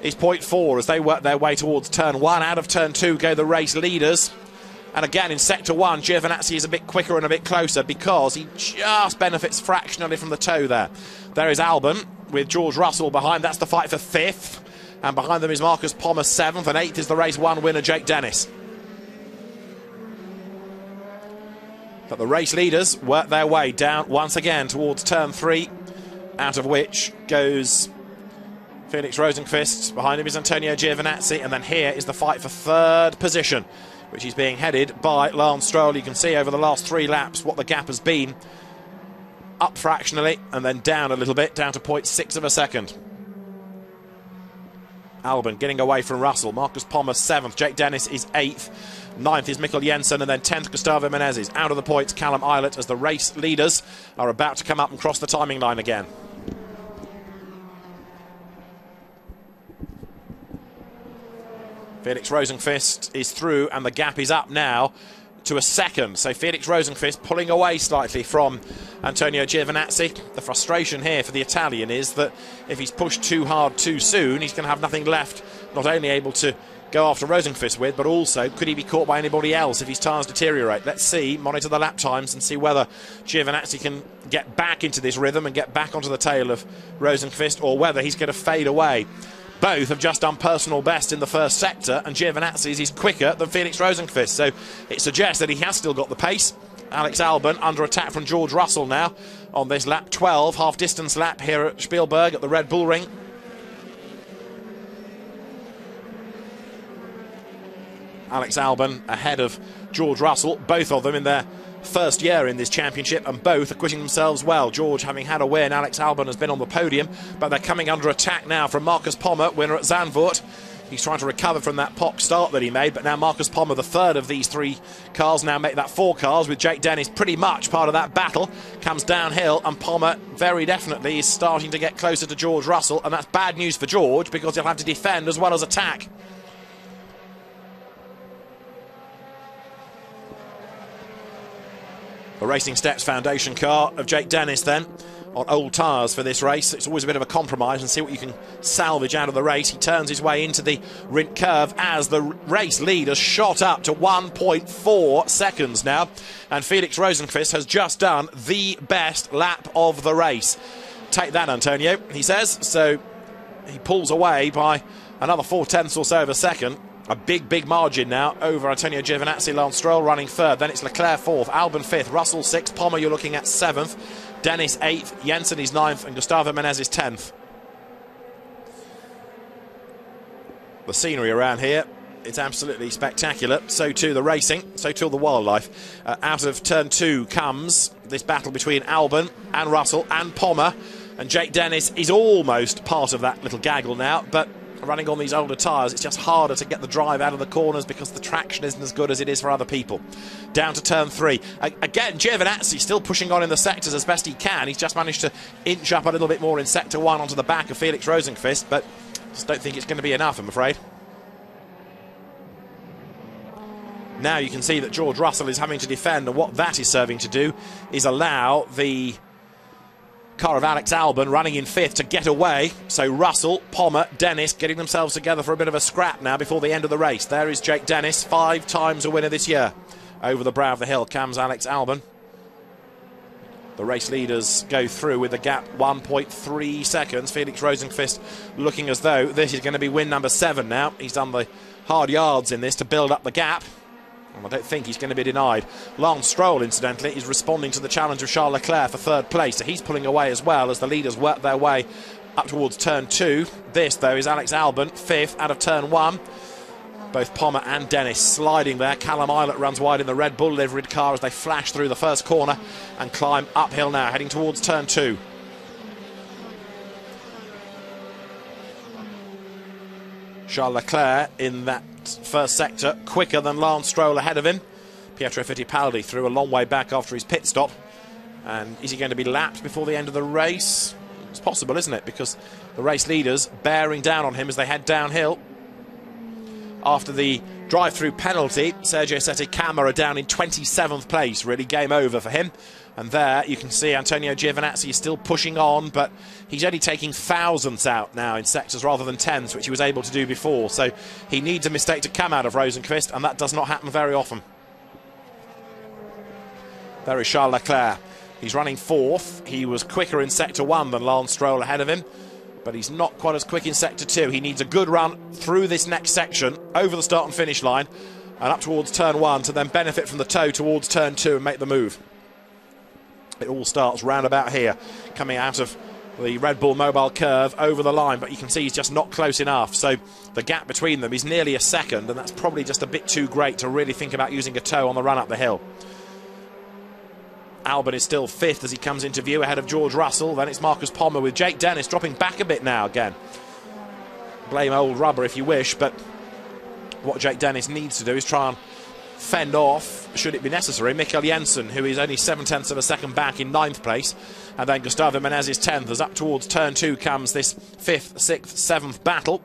is 0.4 as they work their way towards turn 1. Out of turn 2 go the race leaders. And again, in Sector 1, Giovinazzi is a bit quicker and a bit closer because he just benefits fractionally from the toe there. There is Albon with George Russell behind. That's the fight for 5th. And behind them is Marcus Pommer 7th. And 8th is the race 1 winner, Jake Dennis. But the race leaders work their way down once again towards turn 3, out of which goes Felix Rosenqvist. Behind him is Antonio Giovinazzi. And then here is the fight for 3rd position, which is being headed by Lance Stroll. You can see over the last 3 laps what the gap has been. Up fractionally and then down a little bit, down to 0.6 of a second. Albon getting away from Russell. Marcus Pommer 7th. Jake Dennis is 8th. 9th is Mikkel Jensen, and then 10th Gustavo Menezes. Out of the points, Callum Eilert, as the race leaders are about to come up and cross the timing line again. Felix Rosenqvist is through, and the gap is up now to a second. So Felix Rosenqvist pulling away slightly from Antonio Giovinazzi. The frustration here for the Italian is that if he's pushed too hard too soon, he's going to have nothing left, not only able to go after Rosenqvist with, but also could he be caught by anybody else if his tyres deteriorate. Let's see, monitor the lap times and see whether Giovinazzi can get back into this rhythm and get back onto the tail of Rosenqvist, or whether he's going to fade away. Both have just done personal best in the first sector, and Giovinazzi's is quicker than Felix Rosenqvist, so it suggests that he has still got the pace. Alex Albon under attack from George Russell now on this lap 12, half-distance lap here at Spielberg at the Red Bull Ring. Alex Albon ahead of George Russell, both of them in their first year in this championship, and both acquitting themselves well. George having had a win, Alex Albon has been on the podium, but they're coming under attack now from Marcus Pommer, winner at Zandvoort. He's trying to recover from that POC start that he made, but now Marcus Pommer, the 3rd of these 3 cars, now make that 4 cars, with Jake Dennis pretty much part of that battle. Comes downhill, and Pommer very definitely is starting to get closer to George Russell, and that's bad news for George because he'll have to defend as well as attack. The Racing Steps Foundation car of Jake Dennis then on old tyres for this race. It's always a bit of a compromise and see what you can salvage out of the race. He turns his way into the Rint curve as the race lead has shot up to 1.4 seconds now, and Felix Rosenqvist has just done the best lap of the race. Take that, Antonio, he says. So he pulls away by another 0.4 or so of a second. A big margin now over Antonio Giovinazzi. Lance Stroll running 3rd. Then it's Leclerc 4th, Albon 5th, Russell 6th, Pommer you're looking at 7th, Dennis 8th, Jensen is 9th, and Gustavo Menezes 10th. The scenery around here, it's absolutely spectacular. So too the racing, so too the wildlife. Out of turn 2 comes this battle between Albon and Russell and Pommer, and Jake Dennis is almost part of that little gaggle now, but running on these older tyres, it's just harder to get the drive out of the corners because the traction isn't as good as it is for other people. Down to turn 3. Again, Giovinazzi still pushing on in the sectors as best he can. He's just managed to inch up a little bit more in sector 1 onto the back of Felix Rosenqvist, but just don't think it's going to be enough, I'm afraid. Now you can see that George Russell is having to defend, and what that is serving to do is allow the car of Alex Albon running in 5th to get away. So Russell, Pommer, Dennis getting themselves together for a bit of a scrap now before the end of the race. There is Jake Dennis, 5 times a winner this year. Over the brow of the hill comes Alex Albon. The race leaders go through with the gap 1.3 seconds. Felix Rosenqvist looking as though this is going to be win number 7 now. He's done the hard yards in this to build up the gap, and I don't think he's going to be denied. Lance Stroll, incidentally, is responding to the challenge of Charles Leclerc for 3rd place, so he's pulling away as well as the leaders work their way up towards turn 2. This, though, is Alex Albon, 5th out of turn 1. Both Pommer and Dennis sliding there. Callum Eilert runs wide in the Red Bull liveried car as they flash through the first corner and climb uphill now, heading towards turn 2. Charles Leclerc in that first sector, quicker than Lance Stroll ahead of him. Pietro Fittipaldi threw a long way back after his pit stop. And is he going to be lapped before the end of the race? It's possible, isn't it? Because the race leaders bearing down on him as they head downhill. After the drive-through penalty, Sergio Sette Camara down in 27th place. Really game over for him. And there you can see Antonio Giovinazzi is still pushing on, but he's only taking thousandths out now in sectors rather than tenths, which he was able to do before. So he needs a mistake to come out of Rosenqvist, and that does not happen very often. There is Charles Leclerc. He's running fourth. He was quicker in Sector 1 than Lance Stroll ahead of him, but he's not quite as quick in Sector 2. He needs a good run through this next section, over the start and finish line, and up towards Turn 1 to then benefit from the toe towards Turn 2 and make the move. It all starts round about here, coming out of the Red Bull Mobile curve over the line, but you can see he's just not close enough. So the gap between them is nearly a second, and that's probably just a bit too great to really think about using a toe on the run up the hill. Albon is still fifth as he comes into view ahead of George Russell. Then it's Marcus Palmer with Jake Dennis dropping back a bit now again. Blame old rubber if you wish, but what Jake Dennis needs to do is try and fend off, should it be necessary, Mikkel Jensen, who is only 7/10 of a second back in 9th place. And then Gustavo Menez is 10th, as up towards Turn 2 comes this 5th, 6th, 7th battle.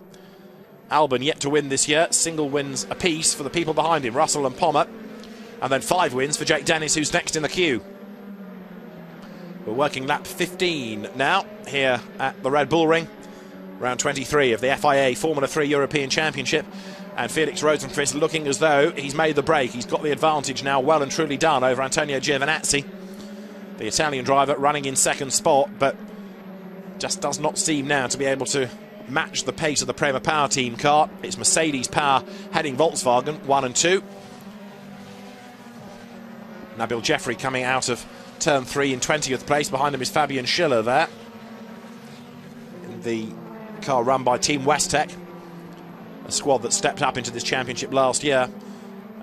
Albon yet to win this year, single wins apiece for the people behind him, Russell and Palmer. And then 5 wins for Jake Dennis, who's next in the queue. We're working lap 15 now here at the Red Bull Ring. Round 23 of the FIA Formula 3 European Championship. And Felix Rosenqvist looking as though he's made the break. He's got the advantage now, well and truly done, over Antonio Giovinazzi, the Italian driver, running in second spot, but just does not seem now to be able to match the pace of the Prema Power Team car. It's Mercedes Power heading Volkswagen, 1 and 2. Nabil Jeffrey coming out of Turn 3 in 20th place. Behind him is Fabian Schiller there, in the car run by Team Westtech, a squad that stepped up into this championship last year.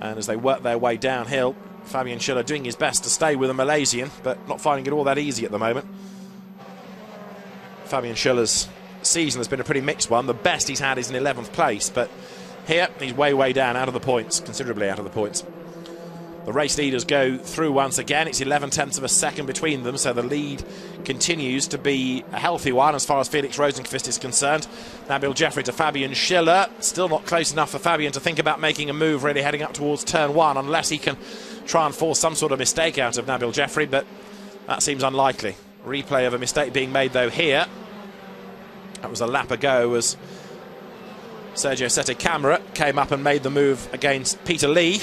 And as they work their way downhill, Fabian Schiller doing his best to stay with a Malaysian, but not finding it all that easy at the moment. Fabian Schiller's season has been a pretty mixed one. The best he's had is in 11th place, but here he's way down, out of the points, considerably out of the points. The race leaders go through once again. It's 11/10 of a second between them, so the lead continues to be a healthy one as far as Felix Rosenqvist is concerned. Nabil Jeffrey to Fabian Schiller. Still not close enough for Fabian to think about making a move really heading up towards Turn 1, unless he can try and force some sort of mistake out of Nabil Jeffrey, but that seems unlikely. Replay of a mistake being made, though, here. That was a lap ago as Sergio Sette Camara came up and made the move against Peter Lee,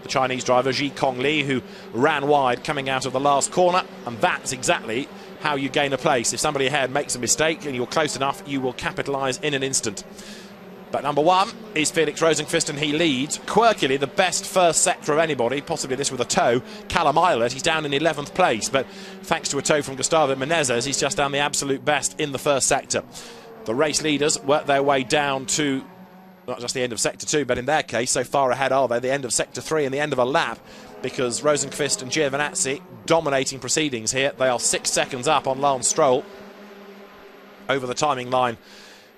the Chinese driver Ji Kong Lee, who ran wide coming out of the last corner. And that's exactly how you gain a place. If somebody ahead makes a mistake and you're close enough, you will capitalise in an instant. But number 1 is Felix Rosenqvist, and he leads. Quirkily, the best first sector of anybody, possibly this with a toe, Callum Eilert. He's down in 11th place, but thanks to a toe from Gustavo Menezes, he's just done the absolute best in the first sector. The race leaders work their way down to not just the end of Sector 2, but in their case, so far ahead are they, the end of Sector 3 and the end of a lap, because Rosenqvist and Giovinazzi dominating proceedings here. They are 6 seconds up on Lance Stroll. Over the timing line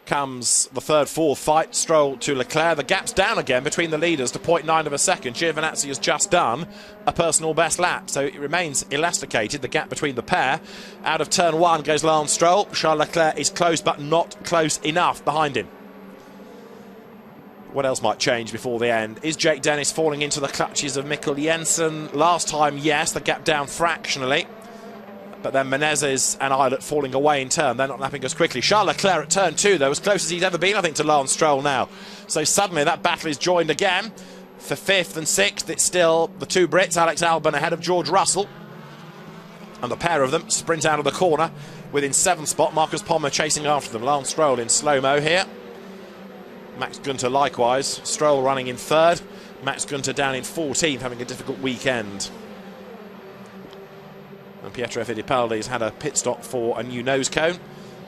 comes the 3rd, 4th fight, Stroll to Leclerc. The gap's down again between the leaders to 0.9 of a second. Giovinazzi has just done a personal best lap, so it remains elasticated, the gap between the pair. Out of Turn 1 goes Lance Stroll. Charles Leclerc is close, but not close enough behind him. What else might change before the end? Is Jake Dennis falling into the clutches of Mikkel Jensen? Last time, yes, the gap down fractionally. But then Menezes and Eilert falling away in turn. They're not lapping as quickly. Charles Leclerc at Turn 2, though, as close as he's ever been, I think, to Lance Stroll now. So suddenly that battle is joined again. For 5th and 6th, it's still the 2 Brits, Alex Albon ahead of George Russell. And the pair of them sprint out of the corner. Within 7th spot, Marcus Palmer chasing after them. Lance Stroll in slow-mo here. Max Günther likewise. Stroll running in 3rd. Max Günther down in 14th, having a difficult weekend. And Pietro Fittipaldi has had a pit stop for a new nose cone.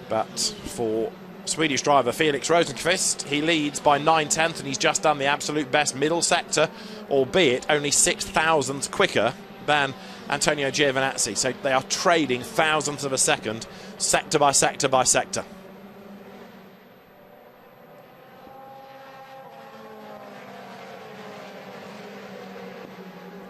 But for Swedish driver Felix Rosenqvist, he leads by 9/10, and he's just done the absolute best middle sector, albeit only 6,000ths quicker than Antonio Giovinazzi. So they are trading thousandths of a second, sector by sector by sector.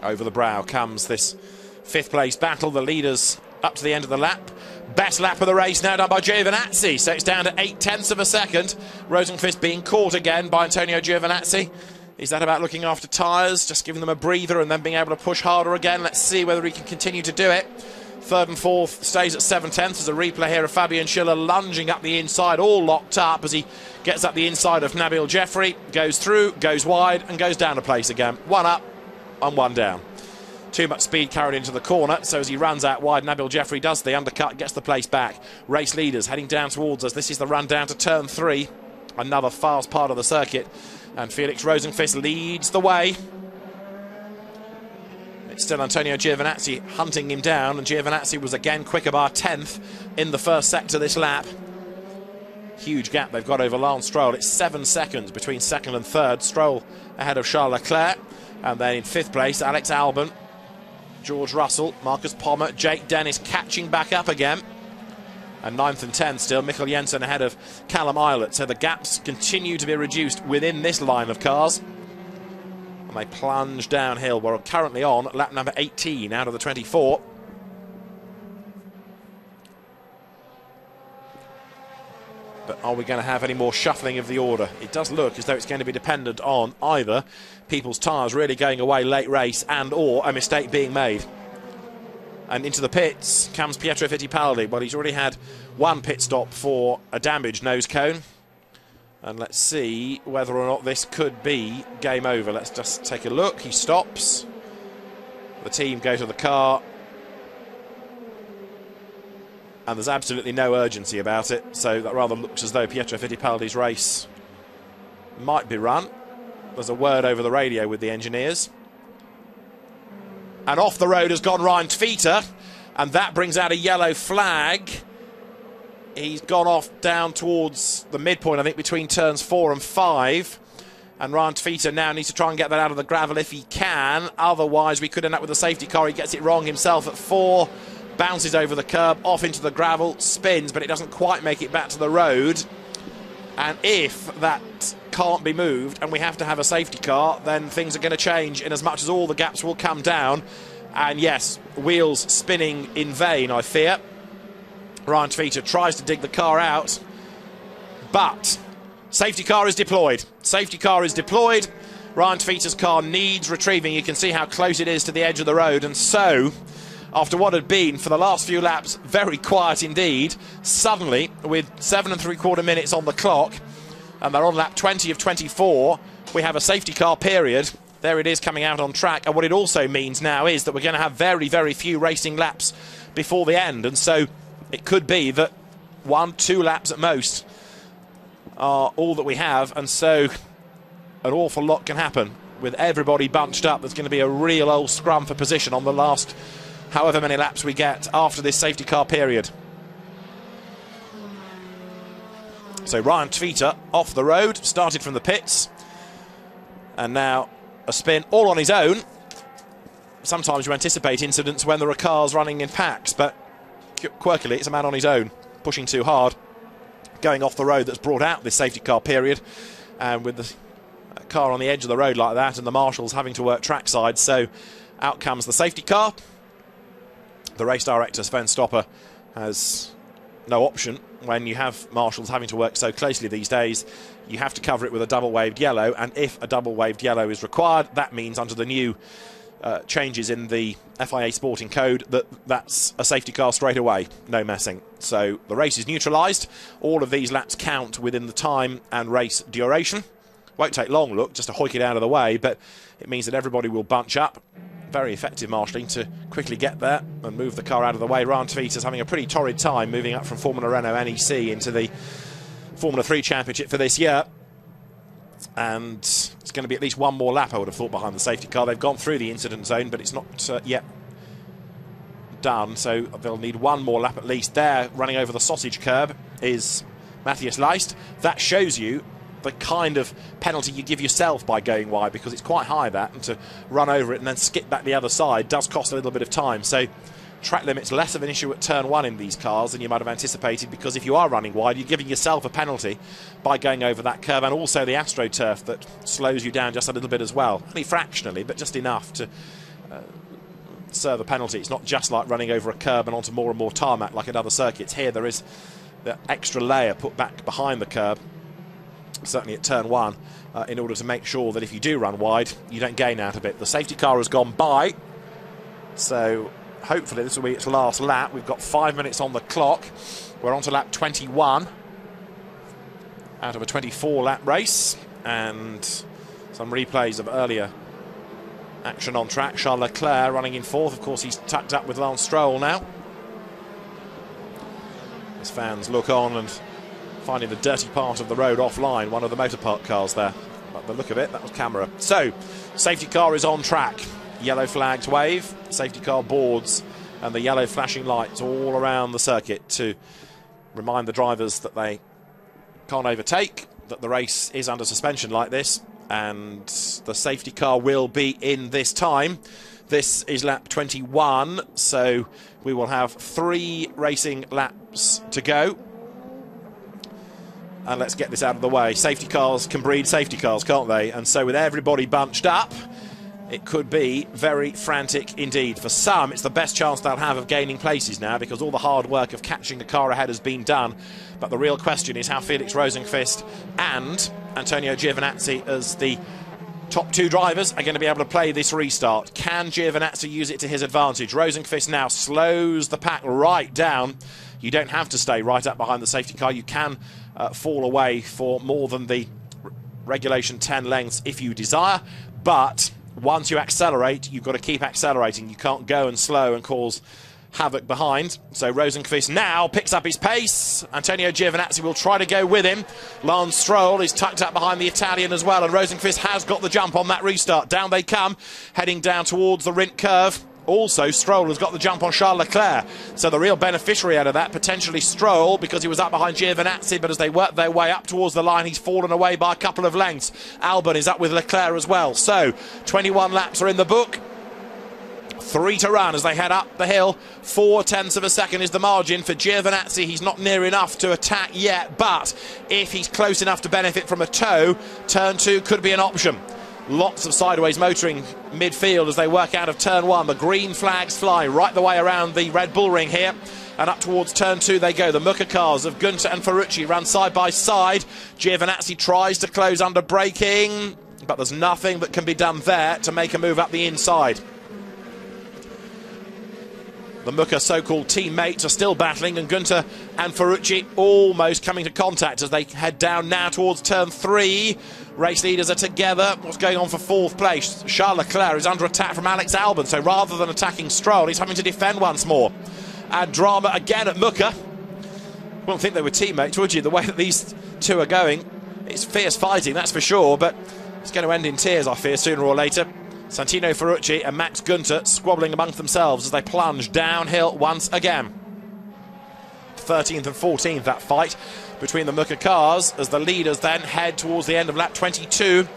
Over the brow comes this 5th place battle. The leaders up to the end of the lap. Best lap of the race now done by Giovinazzi. So it's down to 0.8 of a second. Rosenqvist being caught again by Antonio Giovinazzi. Is that about looking after tyres, just giving them a breather and then being able to push harder again? Let's see whether he can continue to do it. 3rd and 4th stays at 7/10. There's a replay here of Fabian Schiller lunging up the inside, all locked up as he gets up the inside of Nabil Jeffrey. Goes through, goes wide and goes down a place again. 1 up and 1 down. Too much speed carried into the corner, so as he runs out wide, Nabil Jeffrey does the undercut, gets the place back. Race leaders heading down towards us. This is the run down to turn 3, another fast part of the circuit, and Felix Rosenqvist leads the way. It's still Antonio Giovinazzi hunting him down, and Giovinazzi was again quicker by a 10th in the first sector this lap. Huge gap they've got over Lance Stroll. It's 7 seconds between second and third. Stroll ahead of Charles Leclerc, and then in 5th place Alex Albon, George Russell, Marcus Pommer, Jake Dennis catching back up again. And 9th and 10th still, Mikkel Jensen ahead of Callum Eilert. So the gaps continue to be reduced within this line of cars. And they plunge downhill. We're currently on lap number 18 out of the 24. But are we going to have any more shuffling of the order? It does look as though it's going to be dependent on either people's tyres really going away late race and or a mistake being made. And into the pits comes Pietro Fittipaldi. Well, he's already had one pit stop for a damaged nose cone. And let's see whether or not this could be game over. Let's just take a look. He stops. The team go to the car. And there's absolutely no urgency about it, so that rather looks as though Pietro Fittipaldi's race might be run. There's a word over the radio with the engineers. And off the road has gone Ryan Tveter, and that brings out a yellow flag. He's gone off down towards the midpoint, I think, between turns 4 and 5. And Ryan Tveter now needs to try and get that out of the gravel if he can. Otherwise, we could end up with a safety car. He gets it wrong himself at 4. Bounces over the curb, off into the gravel, spins, but it doesn't quite make it back to the road. And if that can't be moved and we have to have a safety car, then things are going to change in as much as all the gaps will come down. And yes, wheels spinning in vain, I fear. Ryan Tveter tries to dig the car out, but safety car is deployed. Safety car is deployed. Ryan Tveter's car needs retrieving. You can see how close it is to the edge of the road, and so after what had been, for the last few laps, very quiet indeed, suddenly, with 7 3/4 minutes on the clock, and they're on lap 20 of 24, we have a safety car period. There it is coming out on track, and what it also means now is that we're going to have very, very few racing laps before the end, and so it could be that 1-2 laps at most are all that we have, and so an awful lot can happen. With everybody bunched up, there's going to be a real old scrum for position on the last however many laps we get after this safety car period. So Ryan Tveter off the road, started from the pits, and now a spin all on his own. Sometimes you anticipate incidents when there are cars running in packs, but quirkily it's a man on his own, pushing too hard, going off the road that's brought out this safety car period, and with the car on the edge of the road like that and the marshals having to work trackside, so out comes the safety car. The race director, Sven Stopper, has no option when you have marshals having to work so closely these days. You have to cover it with a double-waved yellow, and if a double-waved yellow is required, that means under the new changes in the FIA Sporting Code that's a safety car straight away, no messing. So the race is neutralised. All of these laps count within the time and race duration. Won't take long, look, just to hoik it out of the way, but it means that everybody will bunch up. Very effective marshalling to quickly get there and move the car out of the way. Ryan Tveter's having a pretty torrid time moving up from Formula Renault NEC into the Formula 3 Championship for this year. And it's going to be at least one more lap, I would have thought, behind the safety car. They've gone through the incident zone, but it's not yet done, so they'll need one more lap at least. There, running over the sausage curb, is Matthias Leist. That shows you the kind of penalty you give yourself by going wide, because it's quite high, that, and to run over it and then skip back the other side does cost a little bit of time. So track limit's less of an issue at turn 1 in these cars than you might have anticipated, because if you are running wide, you're giving yourself a penalty by going over that curve, and also the AstroTurf that slows you down just a little bit as well, only fractionally, but just enough to serve a penalty. It's not just like running over a curb and onto more and more tarmac like at other circuits. Here there is the extra layer put back behind the curb, certainly at turn 1, in order to make sure that if you do run wide, you don't gain out of it. The safety car has gone by, so hopefully this will be its last lap. We've got 5 minutes on the clock. We're on to lap 21 out of a 24-lap race, and some replays of earlier action on track. Charles Leclerc running in fourth. Of course, he's tucked up with Lance Stroll now. As fans look on and finding the dirty part of the road offline, one of the motor park cars there. By the look of it, that was camera. So, safety car is on track. Yellow flags wave, safety car boards, and the yellow flashing lights all around the circuit to remind the drivers that they can't overtake, that the race is under suspension like this, and the safety car will be in this time. This is lap 21, so we will have 3 racing laps to go. And let's get this out of the way. Safety cars can breed safety cars, can't they? And so with everybody bunched up, it could be very frantic indeed. For some, it's the best chance they'll have of gaining places now, because all the hard work of catching the car ahead has been done. But the real question is how Felix Rosenqvist and Antonio Giovinazzi, as the top 2 drivers, are going to be able to play this restart. Can Giovinazzi use it to his advantage? Rosenqvist now slows the pack right down. You don't have to stay right up behind the safety car. You can fall away for more than the regulation 10 lengths if you desire. But once you accelerate, you've got to keep accelerating. You can't go and slow and cause havoc behind. So Rosenqvist now picks up his pace. Antonio Giovinazzi will try to go with him. Lance Stroll is tucked up behind the Italian as well, and Rosenqvist has got the jump on that restart. Down they come, heading down towards the Rindt curve. Also, Stroll has got the jump on Charles Leclerc. So the real beneficiary out of that, potentially Stroll, because he was up behind Giovinazzi, but as they work their way up towards the line, he's fallen away by a couple of lengths. Albon is up with Leclerc as well. So 21 laps are in the book. 3 to run as they head up the hill. 0.4 of a second is the margin for Giovinazzi. He's not near enough to attack yet, but if he's close enough to benefit from a tow, turn 2 could be an option. Lots of sideways motoring midfield as they work out of turn 1. The green flags fly right the way around the Red Bull ring here, and up towards turn 2 they go. The Mucca cars of Gunter and Ferrucci run side by side. Giovinazzi tries to close under braking, but there's nothing that can be done there to make a move up the inside. The Mucca so-called teammates are still battling, and Gunter and Ferrucci almost coming to contact as they head down now towards turn 3. Race leaders are together. What's going on for 4th place? Charles Leclerc is under attack from Alex Albon, so rather than attacking Stroll, he's having to defend once more. And drama again at Mucca. Wouldn't think they were teammates, would you? The way that these 2 are going, it's fierce fighting, that's for sure, but it's going to end in tears, I fear, sooner or later. Santino Ferrucci and Max Gunter squabbling amongst themselves as they plunge downhill once again. 13th and 14th, that fight between the Mucca cars, as the leaders then head towards the end of lap 22.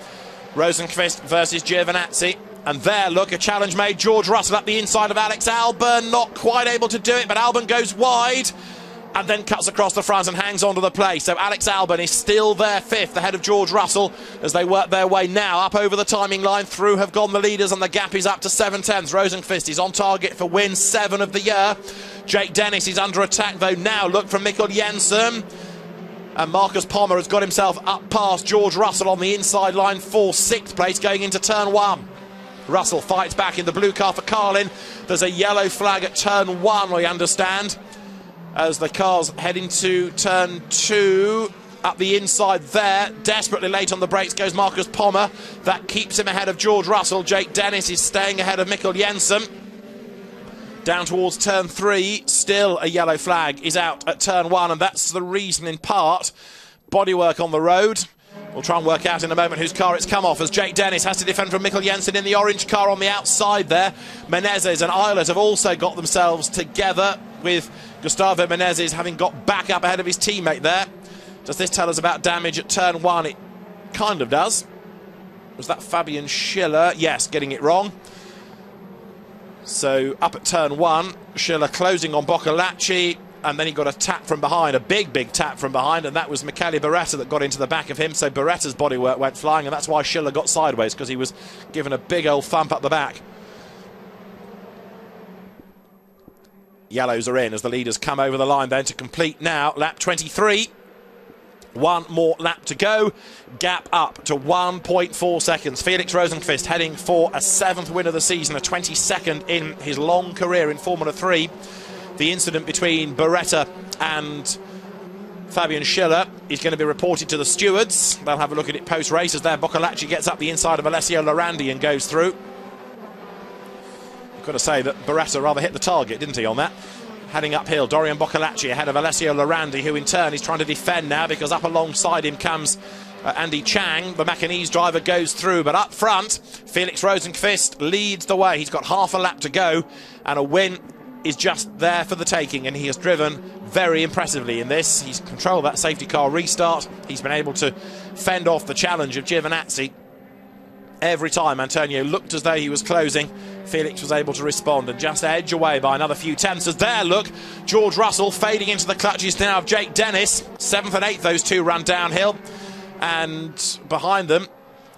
Rosenqvist versus Giovinazzi. And there, look, a challenge made. George Russell up the inside of Alex Albon. Not quite able to do it, but Albon goes wide and then cuts across the front and hangs on to the place. So Alex Albon is still there 5th, ahead of George Russell, as they work their way now up over the timing line. Through have gone the leaders, and the gap is up to 7 tenths. Rosenqvist is on target for win 7 of the year. Jake Dennis is under attack, though, now. Look from Mikkel Jensen. And Marcus Pommer has got himself up past George Russell on the inside line for 6th place going into turn 1. Russell fights back in the blue car for Carlin. There's a yellow flag at turn 1, we understand, as the cars head into turn 2. Up the inside there, desperately late on the brakes goes Marcus Pommer. That keeps him ahead of George Russell. Jake Dennis is staying ahead of Mikkel Jensen. Down towards turn 3, still a yellow flag is out at turn 1, and that's the reason, in part, bodywork on the road. We'll try and work out in a moment whose car it's come off, as Jake Dennis has to defend from Mikkel Jensen in the orange car on the outside there. Menezes and Eilert have also got themselves together, with Gustavo Menezes having got back up ahead of his teammate there. Does this tell us about damage at turn 1? It kind of does. Was that Fabian Schiller? Yes, getting it wrong. So up at turn 1, Schiller closing on Boccolacci, and then he got a tap from behind, a big tap from behind, and that was Michele Beretta that got into the back of him. So Beretta's bodywork went flying, and that's why Schiller got sideways, because he was given a big old thump up the back. Yellows are in as the leaders come over the line then to complete now lap 23. 1 more lap to go. Gap up to 1.4 seconds. Felix Rosenqvist heading for a 7th win of the season, a 22nd in his long career in Formula 3. The incident between Beretta and Fabian Schiller is going to be reported to the stewards. They'll have a look at it post-race as there Boccolacci gets up the inside of Alessio Lorandi and goes through. I've got to say that Beretta rather hit the target, didn't he, on that? Heading uphill, Dorian Boccolacci ahead of Alessio Lorandi, who in turn is trying to defend now because up alongside him comes Andy Chang. The Macanese driver goes through, but up front, Felix Rosenqvist leads the way. He's got half a lap to go, and a win is just there for the taking, and he has driven very impressively in this. He's controlled that safety car restart. He's been able to fend off the challenge of Giovinazzi. Every time Antonio looked as though he was closing, Felix was able to respond and just edge away by another few tenths. As there, look, George Russell fading into the clutches now of Jake Dennis. 7th and 8th, those two run downhill. And behind them,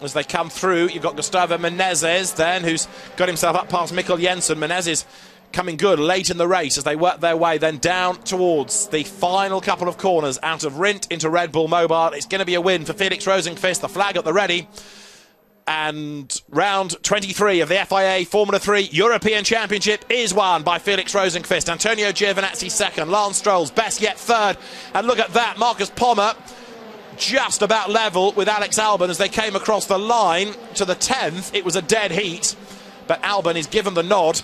as they come through, you've got Gustavo Menezes then, who's got himself up past Mikkel Jensen. Menezes coming good late in the race as they work their way then down towards the final couple of corners out of Rindt into Red Bull Mobile. It's going to be a win for Felix Rosenqvist, the flag at the ready. And round 23 of the FIA Formula 3 European Championship is won by Felix Rosenqvist. Antonio Giovinazzi second, Lance Stroll's best yet third. And look at that, Marcus Pommer just about level with Alex Albon as they came across the line to the 10th. It was a dead heat, but Albon is given the nod.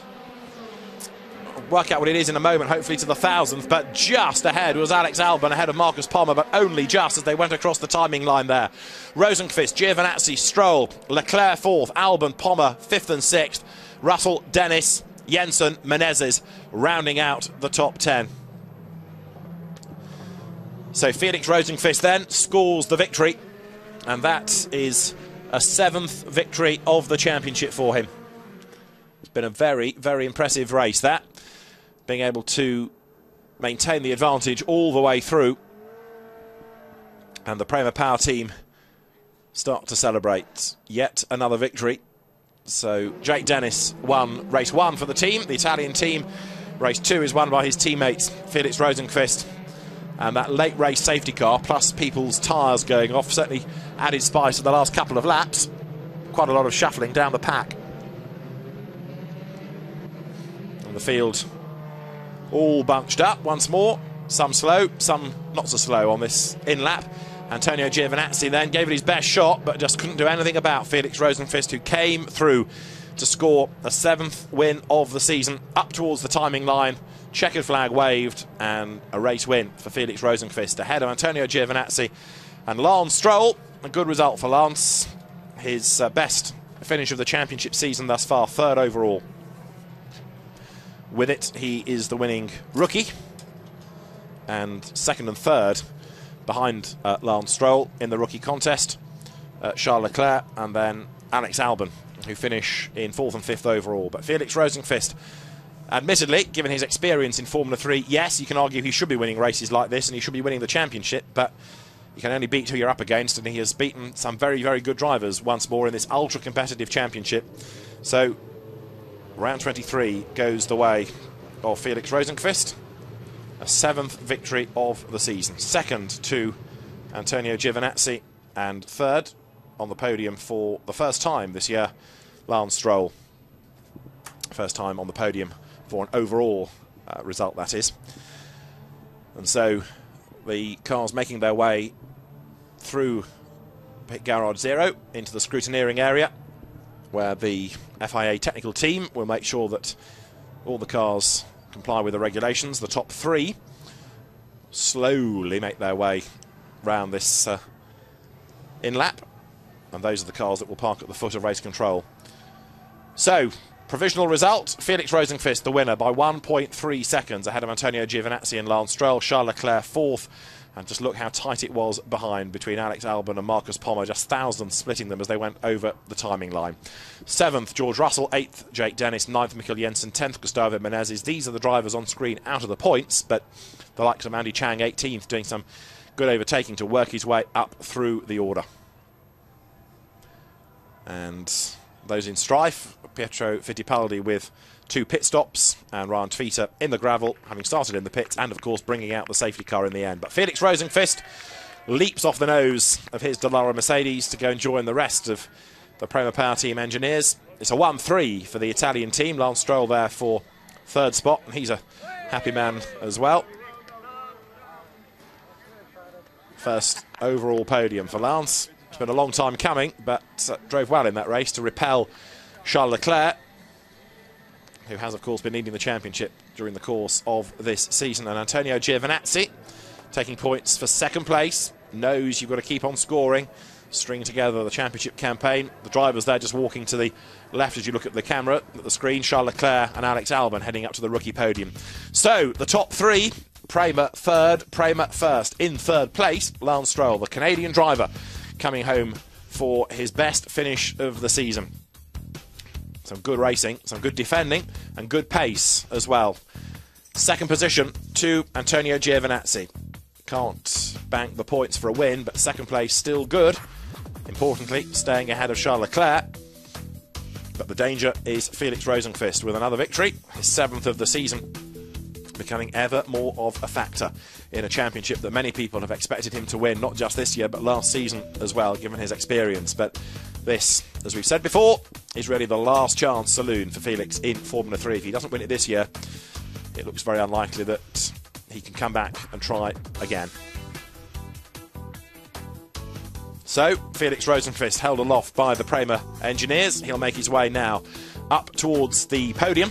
Work out what it is in a moment, hopefully to the 1000th, but just ahead was Alex Albon, ahead of Marcus Pommer, but only just as they went across the timing line there. Rosenqvist, Giovinazzi, Stroll, Leclerc 4th, Albon, Pommer 5th and 6th, Russell, Dennis, Jensen, Menezes rounding out the top 10. So Felix Rosenqvist then scores the victory, and that is a 7th victory of the championship for him. It's been a very, very impressive race, that. Being able to maintain the advantage all the way through. And the Prema Power team start to celebrate yet another victory. So Jake Dennis won race 1 for the team, the Italian team. Race 2 is won by his teammates Felix Rosenqvist. And that late race safety car, plus people's tyres going off, certainly added spice to the last couple of laps. Quite a lot of shuffling down the pack. And the field all bunched up once more, some slow, some not so slow on this in-lap. Antonio Giovinazzi then gave it his best shot, but just couldn't do anything about Felix Rosenqvist, who came through to score a 7th win of the season, up towards the timing line, checkered flag waved, and a race win for Felix Rosenqvist ahead of Antonio Giovinazzi and Lance Stroll. A good result for Lance, his best finish of the championship season thus far, 3rd overall. With it, he is the winning rookie, and 2nd and 3rd behind Lance Stroll in the rookie contest, Charles Leclerc, and then Alex Albon, who finish in 4th and 5th overall. But Felix Rosenqvist, admittedly, given his experience in Formula 3, yes, you can argue he should be winning races like this and he should be winning the championship, but you can only beat who you're up against, and he has beaten some very, very good drivers once more in this ultra-competitive championship. So round 23 goes the way of Felix Rosenqvist, a 7th victory of the season. 2nd to Antonio Giovinazzi, and 3rd on the podium for the first time this year, Lance Stroll. First time on the podium for an overall result, that is. And so the cars making their way through pit garage 0 into the scrutineering area, where the FIA technical team will make sure that all the cars comply with the regulations. The top 3 slowly make their way round this in-lap, and those are the cars that will park at the foot of race control. So, provisional result, Felix Rosenqvist the winner by 1.3 seconds ahead of Antonio Giovinazzi and Lance Stroll. Charles Leclerc 4th. And just look how tight it was behind between Alex Albon and Marcus Pommer, just thousandths splitting them as they went over the timing line. 7th, George Russell. 8th, Jake Dennis. 9th, Mikkel Jensen. 10th, Gustavo Menezes. These are the drivers on screen out of the points, but the likes of Andy Chang, 18th, doing some good overtaking to work his way up through the order. And those in strife, Pietro Fittipaldi with 2 pit stops, and Ryan Tveter in the gravel, having started in the pits, and of course bringing out the safety car in the end. But Felix Rosenqvist leaps off the nose of his Dallara Mercedes to go and join the rest of the Prema Power team engineers. It's a 1-3 for the Italian team. Lance Stroll there for 3rd spot, and he's a happy man as well. First overall podium for Lance. It's been a long time coming, but drove well in that race to repel Charles Leclerc. who has, of course, been leading the championship during the course of this season. And Antonio Giovinazzi, taking points for second place, knows you've got to keep on scoring, string together the championship campaign. The drivers there just walking to the left as you look at the camera, at the screen, Charles Leclerc and Alex Albon heading up to the rookie podium. So, the top three, Prema third, Prema first. In third place, Lance Stroll, the Canadian driver, coming home for his best finish of the season. Some good racing, some good defending, and good pace as well. Second position to Antonio Giovinazzi. Can't bank the points for a win, but second place still good. Importantly, staying ahead of Charles Leclerc. But the danger is Felix Rosenqvist with another victory, his 7th of the season, becoming ever more of a factor in a championship that many people have expected him to win, not just this year, but last season as well, given his experience. But this, as we've said before, is really the last chance saloon for Felix in Formula 3. If he doesn't win it this year, it looks very unlikely that he can come back and try again. So, Felix Rosenqvist held aloft by the Prema engineers. He'll make his way now up towards the podium.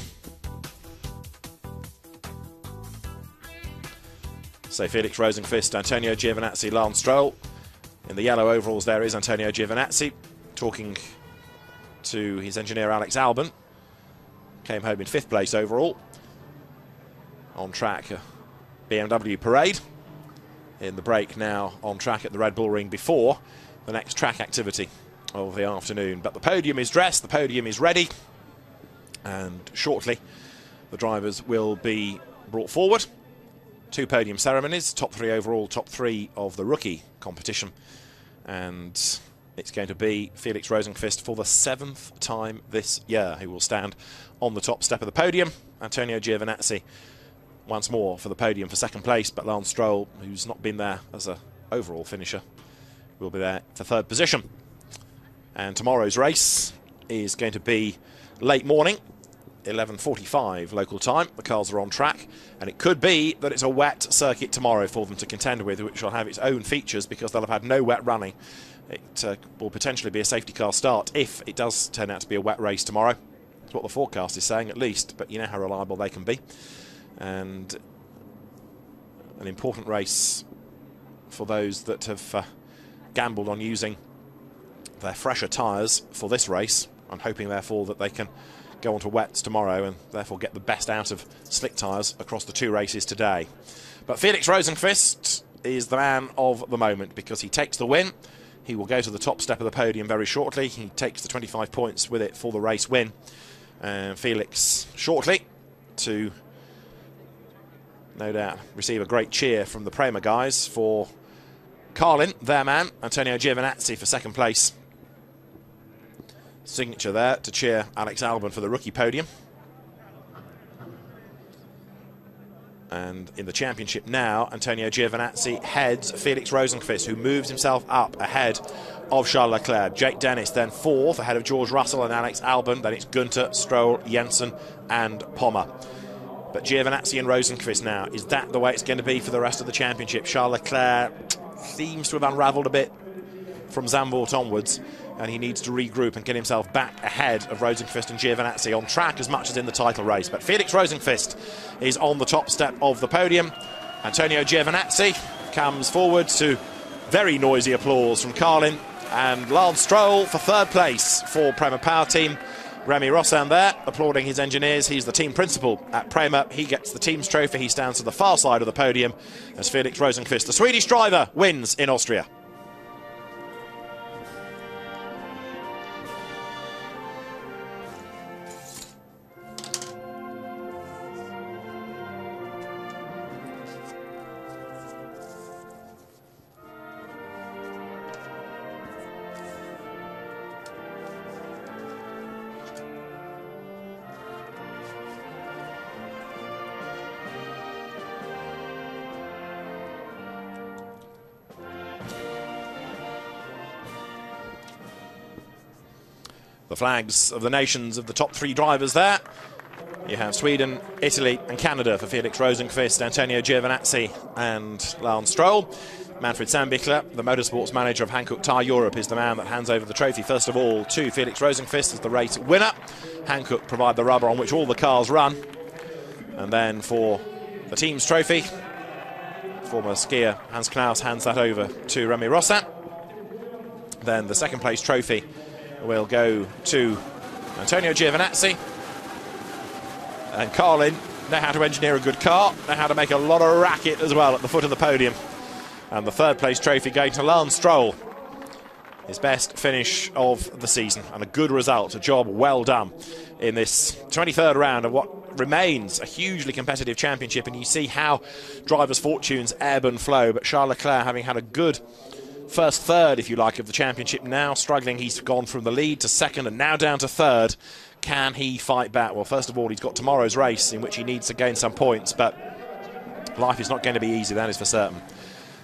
So, Felix Rosenqvist, Antonio Giovinazzi, Lance Stroll. In the yellow overalls there is Antonio Giovinazzi, talking to his engineer Alex Albon. Came home in 5th place overall. On track, BMW parade. In the break now on track at the Red Bull Ring before the next track activity of the afternoon. But the podium is dressed, the podium is ready, and shortly the drivers will be brought forward. 2 podium ceremonies, top 3 overall, top 3 of the rookie competition, and it's going to be Felix Rosenqvist for the 7th time this year who will stand on the top step of the podium. Antonio Giovinazzi once more for the podium for second place, but Lance Stroll, who's not been there as an overall finisher, will be there for 3rd position. And tomorrow's race is going to be late morning, 11:45 local time. The cars are on track, and it could be that it's a wet circuit tomorrow for them to contend with, which will have its own features because they'll have had no wet running. It will potentially be a safety car start if it does turn out to be a wet race tomorrow. That's what the forecast is saying, at least, but you know how reliable they can be. And an important race for those that have gambled on using their fresher tyres for this race. I'm hoping, therefore, that they can go on to wets tomorrow and therefore get the best out of slick tyres across the 2 races today. But Felix Rosenqvist is the man of the moment because he takes the win. He will go to the top step of the podium very shortly. He takes the 25 points with it for the race win. And Felix shortly to, no doubt, receive a great cheer from the Prema guys for Carlin, their man, Antonio Giovinazzi for second place. Signature there to cheer Alex Albon for the rookie podium. And in the championship now, Antonio Giovinazzi heads Felix Rosenqvist, who moves himself up ahead of Charles Leclerc. Jake Dennis then 4th, ahead of George Russell and Alex Albon. Then it's Günther, Stroll, Jensen and Pommer. But Giovinazzi and Rosenqvist now, is that the way it's going to be for the rest of the championship? Charles Leclerc seems to have unravelled a bit from Zandvoort onwards, and he needs to regroup and get himself back ahead of Rosenqvist and Giovinazzi on track as much as in the title race. But Felix Rosenqvist is on the top step of the podium. Antonio Giovinazzi comes forward to very noisy applause from Carlin, and Lance Stroll for 3rd place for Prema Power Team. Remy Rossan there applauding his engineers. He's the team principal at Prema. He gets the team's trophy. He stands to the far side of the podium as Felix Rosenqvist, the Swedish driver, wins in Austria. The flags of the nations of the top 3 drivers there. You have Sweden, Italy and Canada for Felix Rosenqvist, Antonio Giovinazzi and Lance Stroll. Manfred Sandbichler, the motorsports manager of Hankook Tire Europe, is the man that hands over the trophy first of all to Felix Rosenqvist as the race winner. Hankook provide the rubber on which all the cars run. And then for the team's trophy, former skier Hans Knaus hands that over to Remy Rossat. Then the second place trophy will go to Antonio Giovinazzi. And Carlin know how to engineer a good car, know how to make a lot of racket as well at the foot of the podium. And the third place trophy going to Lance Stroll. His best finish of the season and a good result, a job well done in this 23rd round of what remains a hugely competitive championship. And you see how drivers' fortunes ebb and flow. But Charles Leclerc, having had a good first third, if you like, of the championship, now struggling. He's gone from the lead to second and now down to third. Can he fight back? Well, first of all, he's got tomorrow's race in which he needs to gain some points, but life is not going to be easy, that is for certain.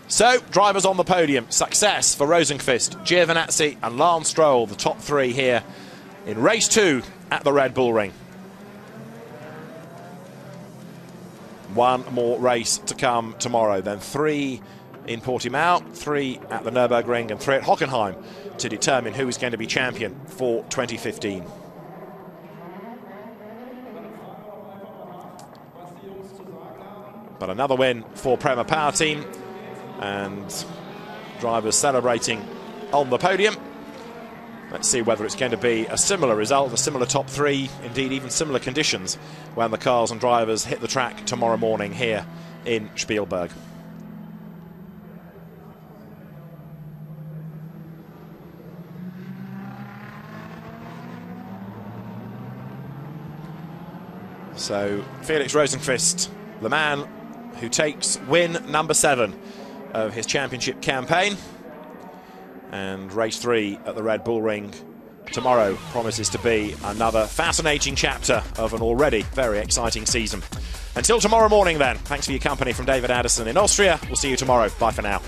So, drivers on the podium. Success for Rosenqvist, Giovinazzi and Lance Stroll, the top three here in race 2 at the Red Bull Ring. One more race to come tomorrow, then 3 in Portimao, 3 at the Nürburgring and 3 at Hockenheim to determine who is going to be champion for 2015. But another win for Prema Power Team, and drivers celebrating on the podium. Let's see whether it's going to be a similar result, a similar top 3, indeed even similar conditions when the cars and drivers hit the track tomorrow morning here in Spielberg. So Felix Rosenqvist, the man who takes win number 7 of his championship campaign, and race 3 at the Red Bull Ring tomorrow promises to be another fascinating chapter of an already very exciting season. Until tomorrow morning then, thanks for your company from David Addison in Austria. We'll see you tomorrow. Bye for now.